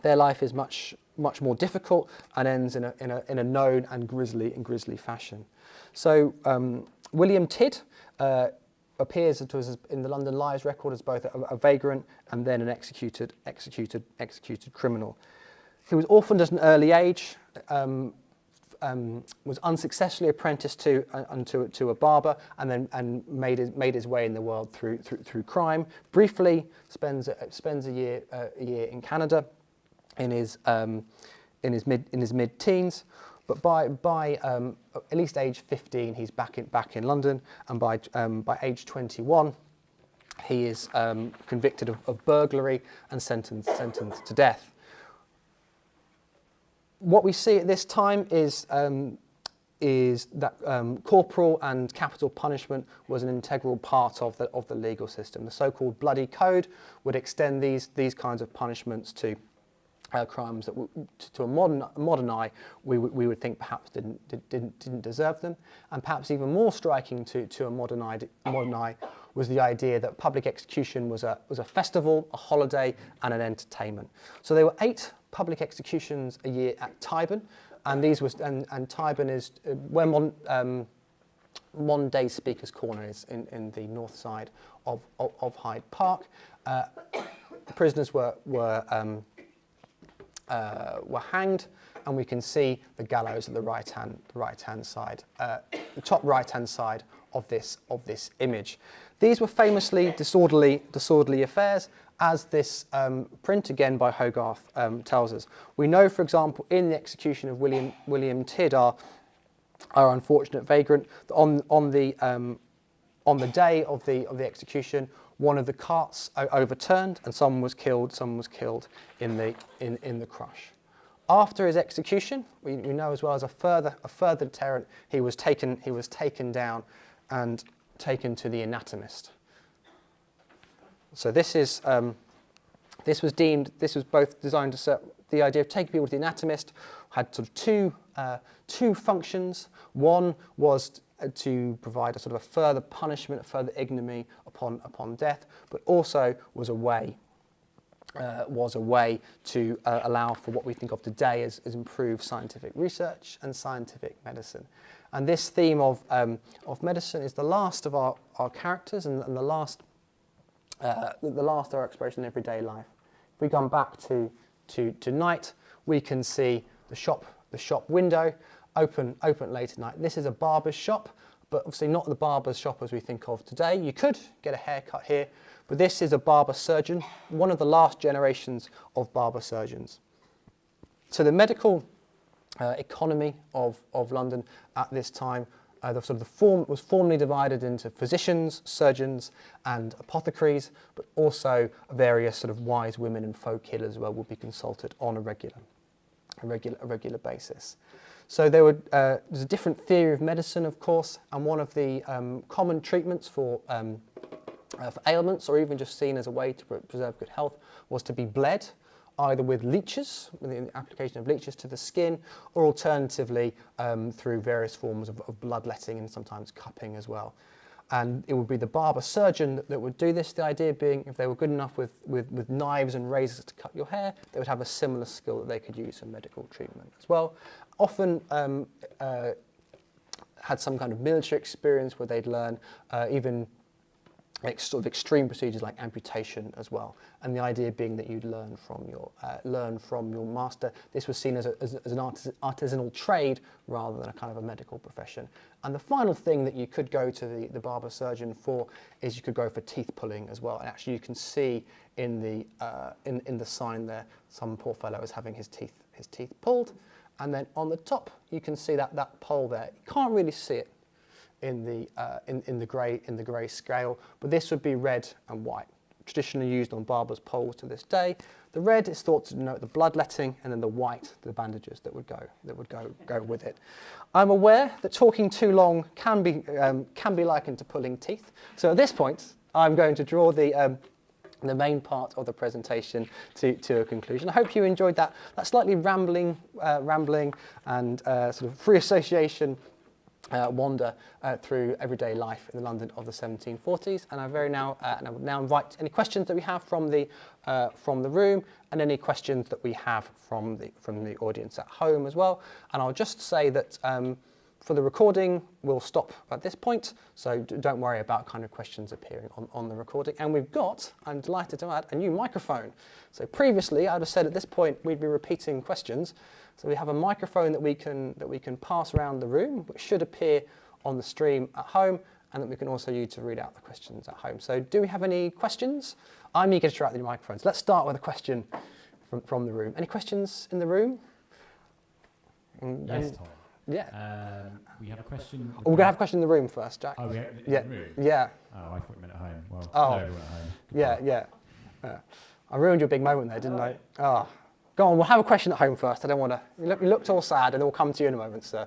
S1: life is much much more difficult and ends in a known and grisly fashion. So William Tidd appears in the London Lives record as both a vagrant and then an executed criminal. He was orphaned at an early age, was unsuccessfully apprenticed to a barber, and made his way in the world through crime. Briefly spends a year in Canada in his mid-teens, but by at least age 15 he's back in London, and by age 21 he is convicted of burglary and sentenced to death. What we see at this time is that corporal and capital punishment was an integral part of the legal system. The so-called bloody code would extend these kinds of punishments to crimes that, to a modern eye, we would think perhaps didn't deserve them, and perhaps even more striking to a modern eye was the idea that public execution was a festival, a holiday, and an entertainment. So there were 8 public executions a year at Tyburn, and Tyburn is where modern day Speaker's Corner is in the north side of Hyde Park. Prisoners were hanged, and we can see the gallows at the right hand side, the top right hand side of this image. These were famously disorderly affairs, as this print again by Hogarth tells us. We know, for example, in the execution of William Tidd, our unfortunate vagrant, on the day of the execution, one of the carts overturned and someone was killed in the crush. After his execution, we know as well as a further deterrent, he was taken down and taken to the anatomist. So this was both designed to serve the idea of taking people to the anatomist, had sort of two functions. One was to provide a sort of a further punishment, a further ignominy upon death, but also was a way to allow for what we think of today as improved scientific research and scientific medicine. And this theme of medicine is the last of our characters and the last of our expression in everyday life. If we come back to night, we can see the shop window open late at night. This is a barber's shop, but obviously not the barber's shop as we think of today. You could get a haircut here, but this is a barber surgeon, one of the last generations of barber surgeons. So the medical economy of London at this time, was formally divided into physicians, surgeons, and apothecaries, but also various sort of wise women and folk healers as well would be consulted on a regular basis. So there's a different theory of medicine, of course, and one of the common treatments for ailments, or even just seen as a way to preserve good health, was to be bled, either with leeches, with the application of leeches to the skin, or alternatively through various forms of bloodletting and sometimes cupping as well. And it would be the barber surgeon that would do this, the idea being if they were good enough with knives and razors to cut your hair, they would have a similar skill that they could use for medical treatment as well. Often had some kind of military experience where they'd learn even sort of extreme procedures like amputation as well, and the idea being that you'd learn from your master. This was seen as an artisanal trade rather than a kind of a medical profession. And the final thing that you could go to the barber surgeon for is you could go for teeth pulling as well. And actually, you can see in the sign there, some poor fellow is having his teeth pulled, and then on the top you can see that pole there. You can't really see it in the grey scale, but this would be red and white, traditionally used on barbers' poles to this day. The red is thought to denote the bloodletting, and then the white, the bandages that would go with it. I'm aware that talking too long can be likened to pulling teeth. So at this point, I'm going to draw the main part of the presentation to a conclusion. I hope you enjoyed that slightly rambling and sort of free association wander through everyday life in the London of the 1740s. And I would now invite any questions that we have from the room, and any questions that we have from the audience at home as well. And I'll just say that for the recording, we'll stop at this point, so don't worry about kind of questions appearing on the recording. And we've got, I'm delighted to add, a new microphone. So previously, I'd have said at this point we'd be repeating questions. So we have a microphone that we can pass around the room, which should appear on the stream at home, and that we can also use to read out the questions at home. So do we have any questions? I'm eager to try out the new microphones. Let's start with a question from the room. Any questions in the room?
S2: Yes, Tom.
S1: Yeah.
S2: We have a question.
S1: We're going to have a question in the room first, Jack.
S2: Oh, in
S1: yeah.
S2: the room?
S1: Yeah.
S2: Oh, I thought you meant at home. Well,
S1: oh.
S2: hello everyone at home.
S1: Yeah. I ruined your big moment there, didn't I? Oh. Go on, we'll have a question at home first. I don't want to... You looked all sad, and we'll come to you in a moment, sir.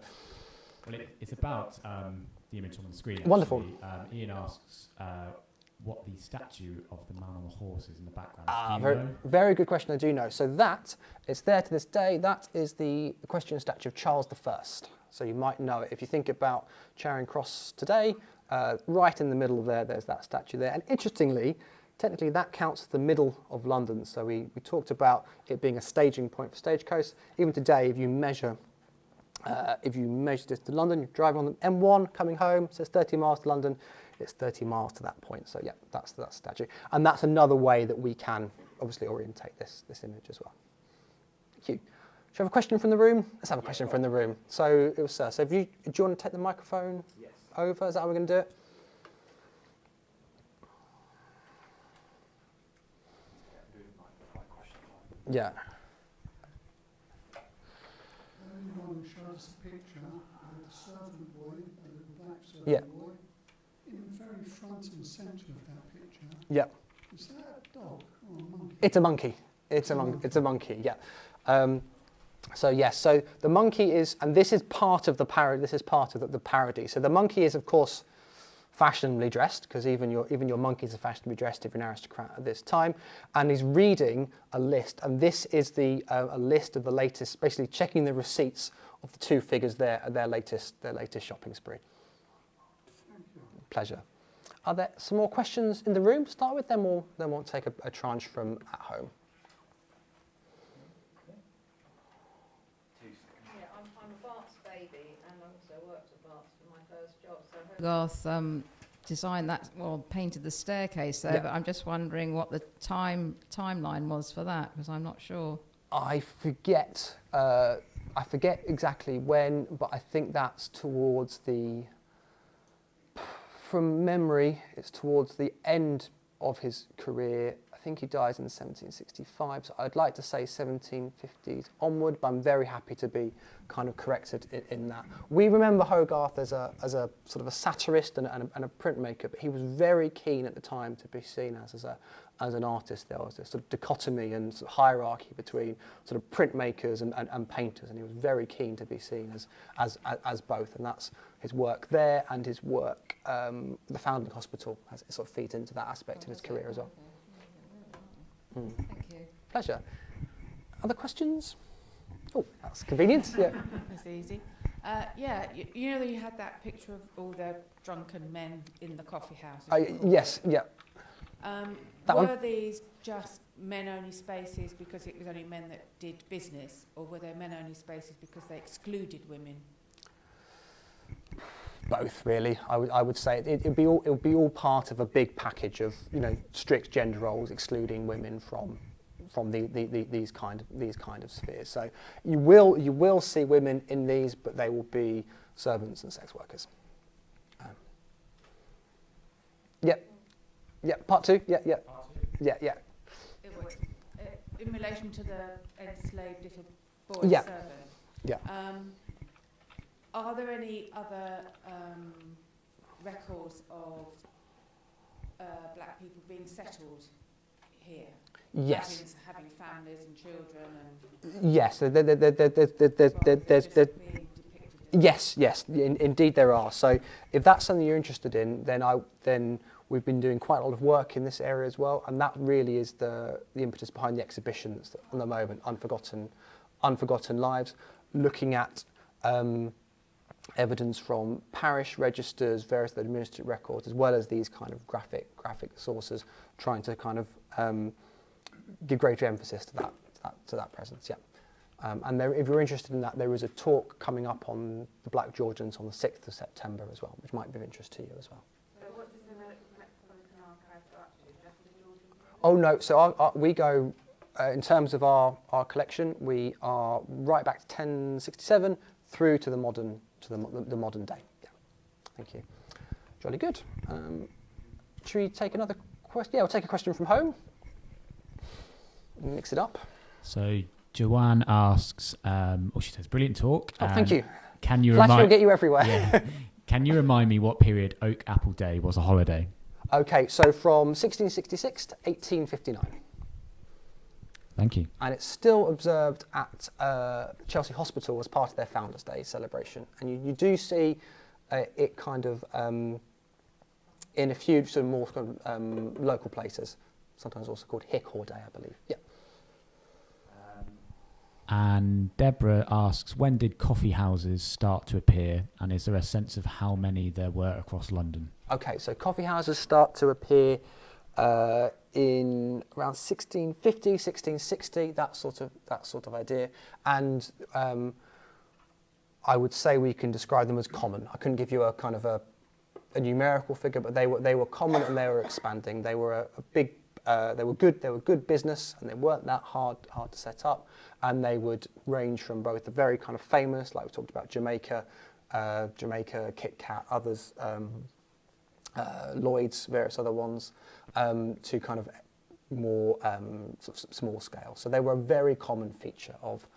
S2: Well, it's about the image on the screen. Actually.
S1: Wonderful.
S2: Ian asks what the statue of the man on the horse is in the background.
S1: Very good question, I do know. So that, it's there to this day, that is the equestrian statue of Charles I. So you might know it. If you think about Charing Cross today, right in the middle of there's that statue there. And interestingly, technically that counts as the middle of London. So we talked about it being a staging point for stagecoach. Even today, if you measure this to London, you drive on the M1 coming home, it says 30 miles to London, it's 30 miles to that point. So yeah, that's the statue. And that's another way that we can obviously orientate this image as well. Thank you. Should we have a question from the room? Let's have a question from the room. So it was Sir. So do you want to take the microphone over? Is that how we're going to do it? Yeah.
S3: Anyone showed us a picture of a servant boy, a little black servant boy, in the very front and centre of that picture.
S1: Yeah.
S3: Is that a dog or a monkey?
S1: It's a monkey. It's a monkey. Yeah. So yes. So the monkey is, and this is part of the parody. This is part of the parody. So the monkey is, of course, fashionably dressed, because even your monkeys are fashionably dressed if you're an aristocrat at this time, and he's reading a list, and this is a list of the latest, basically checking the receipts of the two figures there at their latest shopping spree.
S3: Thank you.
S1: Pleasure. Are there some more questions in the room to start with? Then we'll take a tranche from at home.
S4: Yeah, I'm a Bart's baby, and I also worked at Bart's for my first job. So Hogarth designed that, painted the staircase there, but I'm just wondering what the timeline was for that, because I'm not sure.
S1: I forget exactly when, but I think that's towards from memory, it's towards the end of his career. I think he dies in 1765, so I'd like to say 1750s onward, but I'm very happy to be kind of corrected in that. We remember Hogarth as a sort of a satirist and a printmaker, but he was very keen at the time to be seen as an artist. There was this sort of dichotomy and sort of hierarchy between sort of printmakers and painters, and he was very keen to be seen as both, and that's his work there and his work, the Foundling Hospital, it sort of feeds into that aspect of his career as well.
S4: Thank you.
S1: Pleasure. Other questions? Oh, that's convenient. Yeah.
S5: That's easy. You know that you had that picture of all the drunken men in the coffee house?
S1: Yes, yeah.
S5: Were these just men-only spaces because it was only men that did business, or were they men-only spaces because they excluded women?
S1: Both, really. I would say it would be all part of a big package of strict gender roles, excluding women from these kind of spheres. So you will see women in these, but they will be servants and sex workers. Part two. Yeah.
S5: In relation to the enslaved little boy servant.
S1: Yeah.
S5: Are there any other records of black people being settled here?
S1: Yes.
S5: Having families and children and...
S1: Yes. Yes. Indeed, there are. So, if that's something you're interested in, then we've been doing quite a lot of work in this area as well, and that really is the impetus behind the exhibition that's at the moment, Unforgotten Lives, looking at evidence from parish registers, various administrative records, as well as these kind of graphic sources, trying to kind of give greater emphasis to that presence. Yeah. And there, if you're interested in that, there is a talk coming up on the Black Georgians on the 6th of September as well, which might be of interest to you as well.
S5: So what does the Metropolitan Archive go up to? Just the Georgian?
S1: Oh no, so we go, in terms of our collection, we are right back to 1067 through to the modern day. Yeah, thank you. Jolly good. Should we take another question? Yeah, we'll take a question from home. Mix it up.
S2: So Joanne asks, she says, brilliant talk.
S1: Oh, thank you.
S2: Can you
S1: Flash will
S2: remind?
S1: get you everywhere.
S2: Yeah. Can you remind me what period Oak Apple Day was a holiday?
S1: Okay, so from 1666 to 1859.
S2: Thank you.
S1: And it's still observed at Chelsea Hospital as part of their Founders' Day celebration. And you do see it kind of in a few sort of more kind of, local places, sometimes also called Hickhaw Day, I believe. Yeah.
S2: And Deborah asks, when did coffee houses start to appear, and is there a sense of how many there were across London?
S1: Okay, so coffee houses start to appear in around 1650, 1660, that sort of idea, and I would say we can describe them as common. I couldn't give you a kind of a numerical figure, but they were common and they were expanding. They were a big, they were good business, and they weren't that hard to set up, and they would range from both the very kind of famous, like we talked about, Jamaica, Kit Kat, others. Lloyd's, various other ones, to kind of more sort of small scale. So they were a very common feature of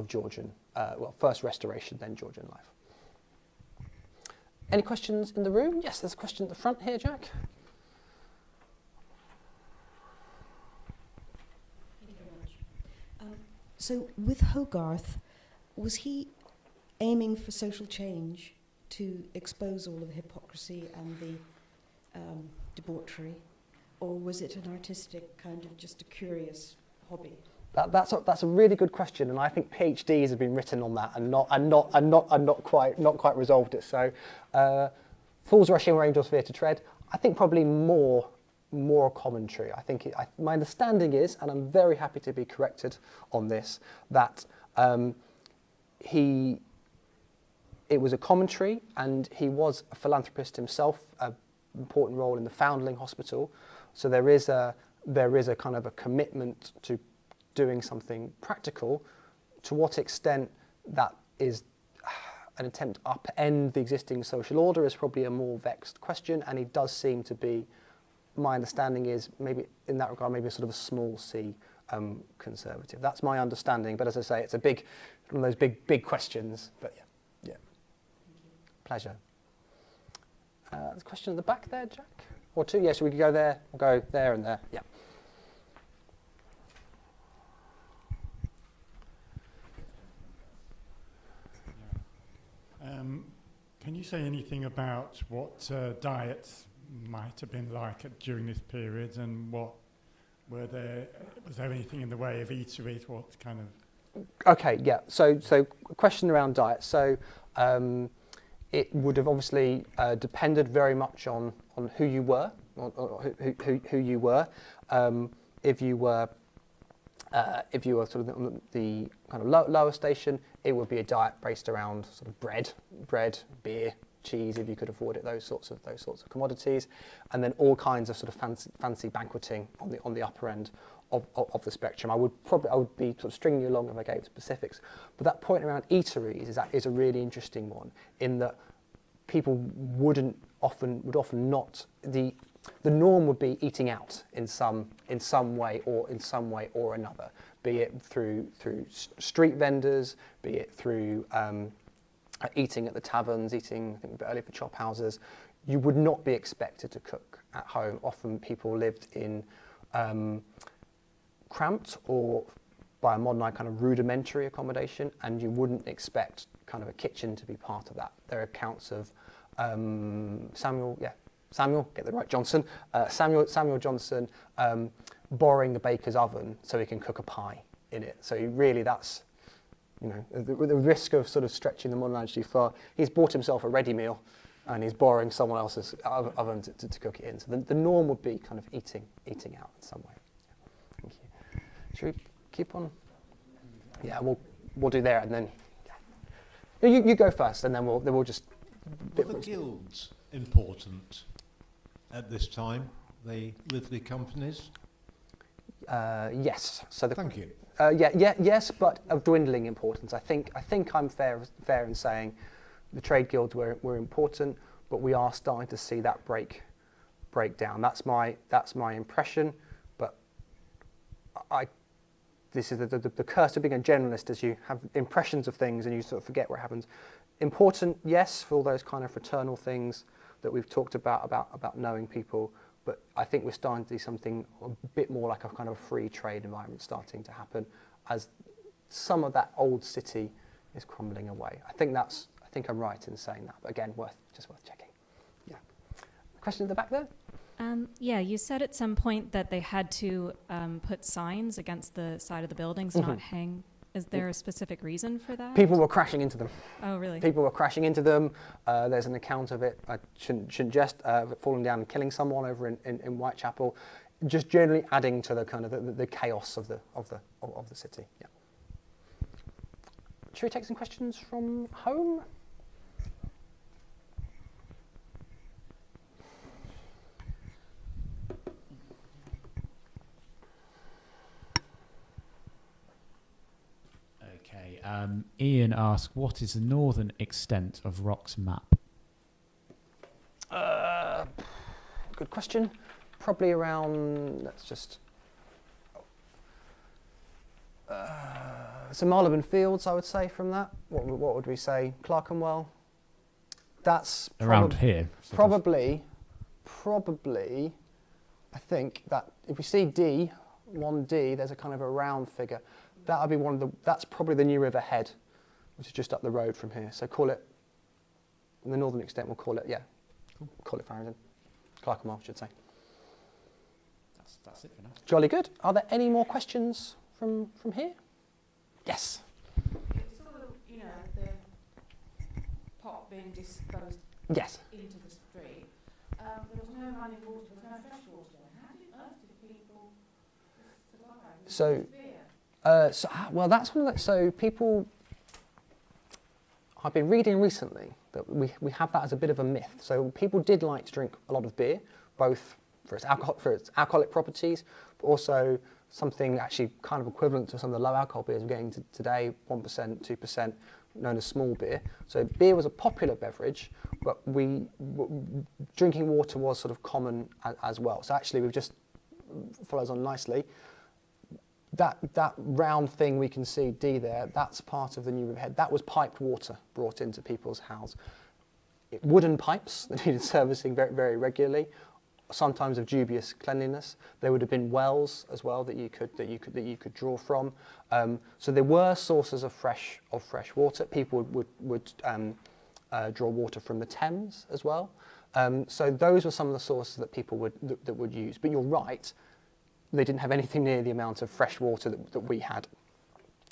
S1: Georgian, first Restoration, then Georgian life. Any questions in the room? Yes, there's a question at the front here, Jack.
S6: Thank you very much. So with Hogarth, was he aiming for social change to expose all of the hypocrisy and the debauchery, or was it an artistic kind of just a curious hobby?
S1: That's a really good question, and I think PhDs have been written on that and not quite resolved it. So, fools rushing where angels fear to tread. I think probably more commentary. I think my understanding is, and I'm very happy to be corrected on this, that it was a commentary, and he was a philanthropist himself. Important role in the Foundling Hospital, so there is a kind of a commitment to doing something practical. To what extent that is an attempt to upend the existing social order is probably a more vexed question, and he does seem to be, my understanding is, maybe in that regard, maybe a sort of a small c conservative. That's my understanding, but as I say, it's one of those big questions. But yeah. Pleasure. There's a question at the back there, Jack? Or two? Yes, we could go there. We'll go there and there. Yeah.
S7: Can you say anything about what diets might have been like during this period, and was there anything in the way of eateries? What kind of?
S1: Okay, yeah. So a question around diet. So it would have obviously depended very much on who you were, or who you were. If you were sort of the kind of lower station, it would be a diet based around sort of bread, beer, cheese, if you could afford it, those sorts of commodities, and then all kinds of sort of fancy banqueting on the upper end of the spectrum. I would be sort of stringing you along if I gave specifics, but that point around eateries is a really interesting one, in that people would often not, the norm would be eating out in some way or another, be it through street vendors, be it through eating at the taverns, eating, I think a bit earlier, for chop houses. You would not be expected to cook at home. Often people lived in cramped or, by a modern eye, kind of rudimentary accommodation, and you wouldn't expect kind of a kitchen to be part of that. There are accounts of Samuel Johnson borrowing the baker's oven so he can cook a pie in it. So really, that's You know, the risk of sort of stretching the modern language too far. He's bought himself a ready meal, and he's borrowing someone else's oven to cook it in. So the norm would be kind of eating out in some way. Thank you. Should we keep on? Yeah, we'll do there, and then you go first, and then we'll just.
S8: Were the guilds important at this time? The livery companies.
S1: Yes. So
S8: Thank you.
S1: Yes, but of dwindling importance. I think I'm fair in saying the trade guilds were important, but we are starting to see that break down. That's my impression. But this is the curse of being a generalist, as you have impressions of things and you sort of forget what happens. Important, yes, for all those kind of fraternal things that we've talked about knowing people. But I think we're starting to see something a bit more like a kind of a free trade environment starting to happen as some of that old city is crumbling away. I think I'm right in saying that, but again, just worth checking. Yeah. Question at the back there?
S9: Yeah, you said at some point that they had to put signs against the side of the buildings, not hang. Is there a specific reason for that?
S1: People were crashing into them.
S9: Oh, really?
S1: People were crashing into them. There's an account of it. I shouldn't jest falling down and killing someone over in Whitechapel. Just generally adding to the kind of the chaos of the city. Yeah. Should we take some questions from home?
S2: Okay. Ian asks, what is the northern extent of Rocque's map?
S1: Good question. Probably around, let's just... so Marylebone Fields, I would say, from that. What would we say? Clerkenwell? That's...
S2: Around here?
S1: Probably, I think that if we see D, 1D, there's a kind of a round figure. That would be that's probably the New River Head, which is just up the road from here. So call it, in the northern extent, we'll call it, yeah, call it Farringdon. Clerkenwell, I should say.
S2: That's it for now.
S1: Jolly good. Are there any more questions from here? Yes.
S5: It's sort of, you know, the pot being disposed
S1: Yes.
S5: into the street. There was no running water, there was no fresh water. How on earth did people survive?
S1: Well, that's one of the, so people, I've been reading recently that we have that as a bit of a myth. So people did like to drink a lot of beer, both for its alcoholic properties, but also something actually kind of equivalent to some of the low alcohol beers we're getting today, 1%, 2%, known as small beer. So beer was a popular beverage, but drinking water was sort of common as well. So actually we've just, follows on nicely, that round thing we can see, D there, that's part of the New River Head. That was piped water brought into people's houses. Wooden pipes that needed servicing very, very regularly, sometimes of dubious cleanliness. There would have been wells as well that you could draw from. So there were sources of fresh water. People would draw water from the Thames as well. So those were some of the sources that people would use. But you're right. They didn't have anything near the amount of fresh water that we had.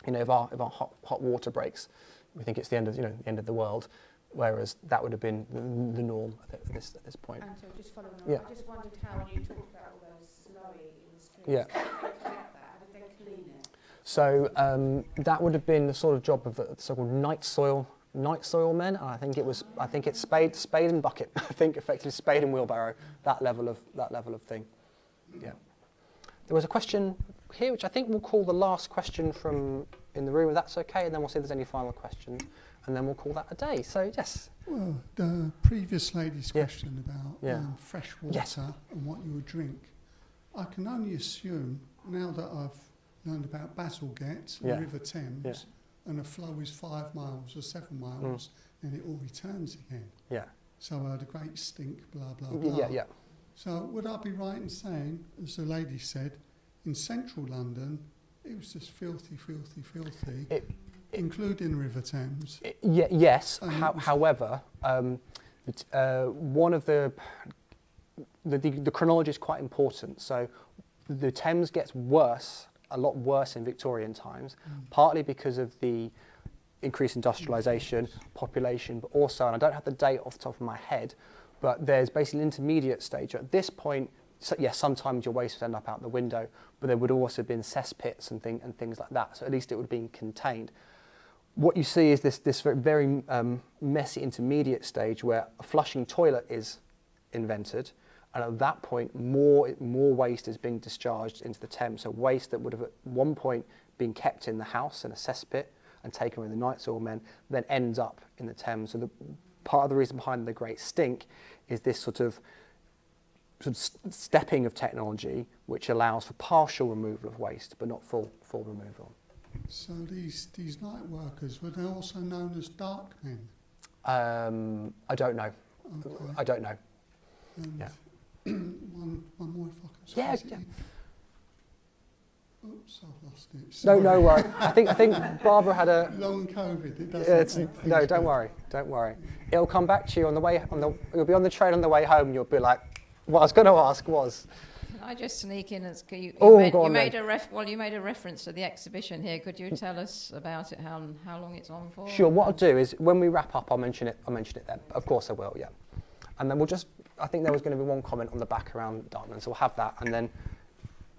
S1: You know, if our hot water breaks, we think it's the end of the world, whereas that would have been the norm at this point.
S5: And so just following on,
S1: Yeah.
S5: I just wondered how, when you talked about all those slurry in the streets,
S1: Yeah.
S5: how did they collect that? How did they clean it?
S1: So that would have been the sort of job of the so-called night soil men, and I think it's spade and bucket. I think effectively spade and wheelbarrow, that level of thing. Yeah. There was a question here, which I think we'll call the last question from in the room, if that's okay, and then we'll see if there's any final questions, and then we'll call that a day. So, yes.
S3: Well, the previous lady's question about fresh water
S1: Yes.
S3: and what you would drink, I can only assume, now that I've learned about Bazalgette and
S1: Yeah.
S3: River Thames, and the flow is 5 miles or 7 miles, and it all returns again.
S1: Yeah.
S3: So the great stink, blah, blah, blah.
S1: Yeah, yeah.
S3: So would I be right in saying, as the lady said, in central London, it was just filthy, filthy, filthy, including River Thames?
S1: Yes. However, one of the chronology is quite important. So the Thames gets worse, a lot worse in Victorian times, partly because of the increased industrialisation, population, but also, and I don't have the date off the top of my head, but there's basically an intermediate stage. At this point, so yes, sometimes your waste would end up out the window, but there would also have been cesspits and things like that. So at least it would have been contained. What you see is this very messy intermediate stage where a flushing toilet is invented, and at that point, more waste is being discharged into the Thames. So waste that would have at one point been kept in the house in a cesspit and taken with the Knights Oil men, then ends up in the Thames. So part of the reason behind the Great Stink is this sort of stepping of technology which allows for partial removal of waste but not full removal.
S3: So these night workers, were they also known as dark men?
S1: I don't know.
S3: Okay.
S1: I don't know.
S3: And
S1: Yeah.
S3: one more if I can
S1: Yeah,
S3: squeeze it
S1: yeah.
S3: in. Oops, I've lost it.
S1: No,
S3: Sorry.
S1: no worry. I think Barbara had a.
S3: Long COVID, it doesn't.
S1: No, don't worry. Don't worry. It'll come back to you on the way. You'll be on the train on the way home. You'll be like, what I was going to ask was.
S4: Can I just sneak in? You made a reference to the exhibition here. Could you tell us about it? How long it's on for?
S1: Sure. What I'll do is when we wrap up, I'll mention it then. Of course I will. Yeah. And then I think there was going to be one comment on the back around Dartmouth, so we'll have that, and then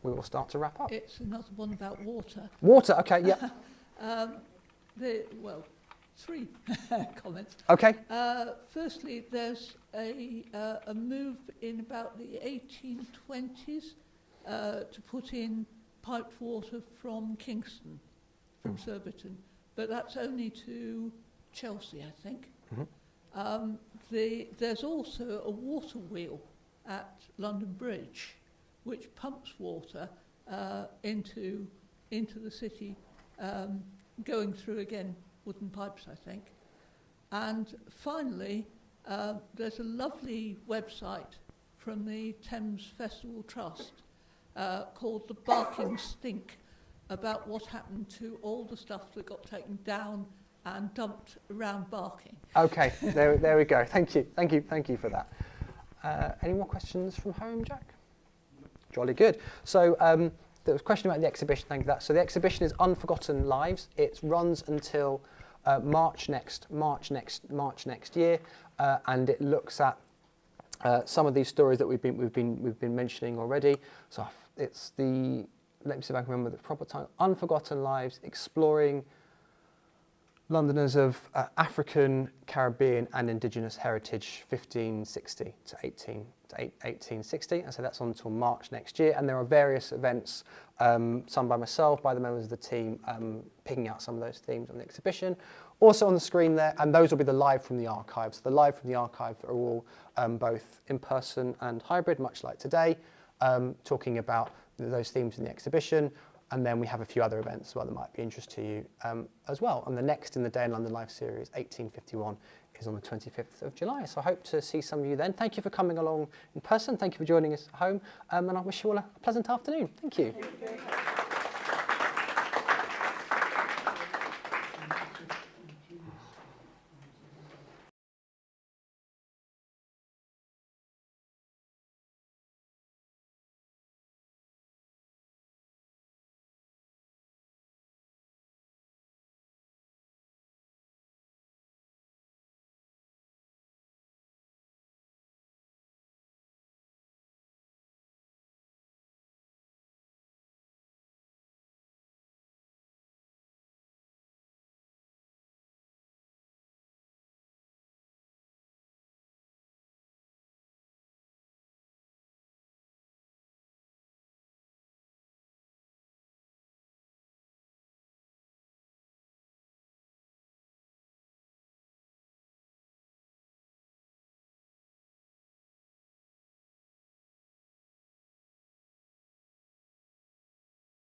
S1: we will start to wrap up.
S10: It's another one about water.
S1: Water. Okay. Yeah.
S10: Three comments.
S1: Okay.
S10: Firstly, there's a move in about the 1820s to put in piped water from Kingston, from Surbiton, but that's only to Chelsea, I think.
S1: Mm-hmm.
S10: There's also a water wheel at London Bridge, which pumps water into the city, going through again wooden pipes, I think. And finally, there's a lovely website from the Thames Festival Trust called The Barking Stink, about what happened to all the stuff that got taken down and dumped around Barking.
S1: Okay. There we go. Thank you for that. Any more questions from home, Jack? Jolly good. So there was a question about the exhibition. Thank you for that. So the exhibition is Unforgotten Lives. It runs until March next year, and it looks at some of these stories that we've been mentioning already. So it's let me see if I can remember the proper title. Unforgotten Lives: Exploring Londoners of African, Caribbean and Indigenous Heritage 1560 to 1860. And so that's on until March next year. And there are various events, some by myself, by the members of the team, picking out some of those themes on the exhibition. Also on the screen there, and those will be the live from the archives. The live from the archive are all both in person and hybrid, much like today, talking about those themes in the exhibition. And then we have a few other events as well that might be of interest to you as well. And the next in the Day in London Live series, 1851, is on the 25th of July. So I hope to see some of you then. Thank you for coming along in person. Thank you for joining us at home. And I wish you all a pleasant afternoon. Thank you.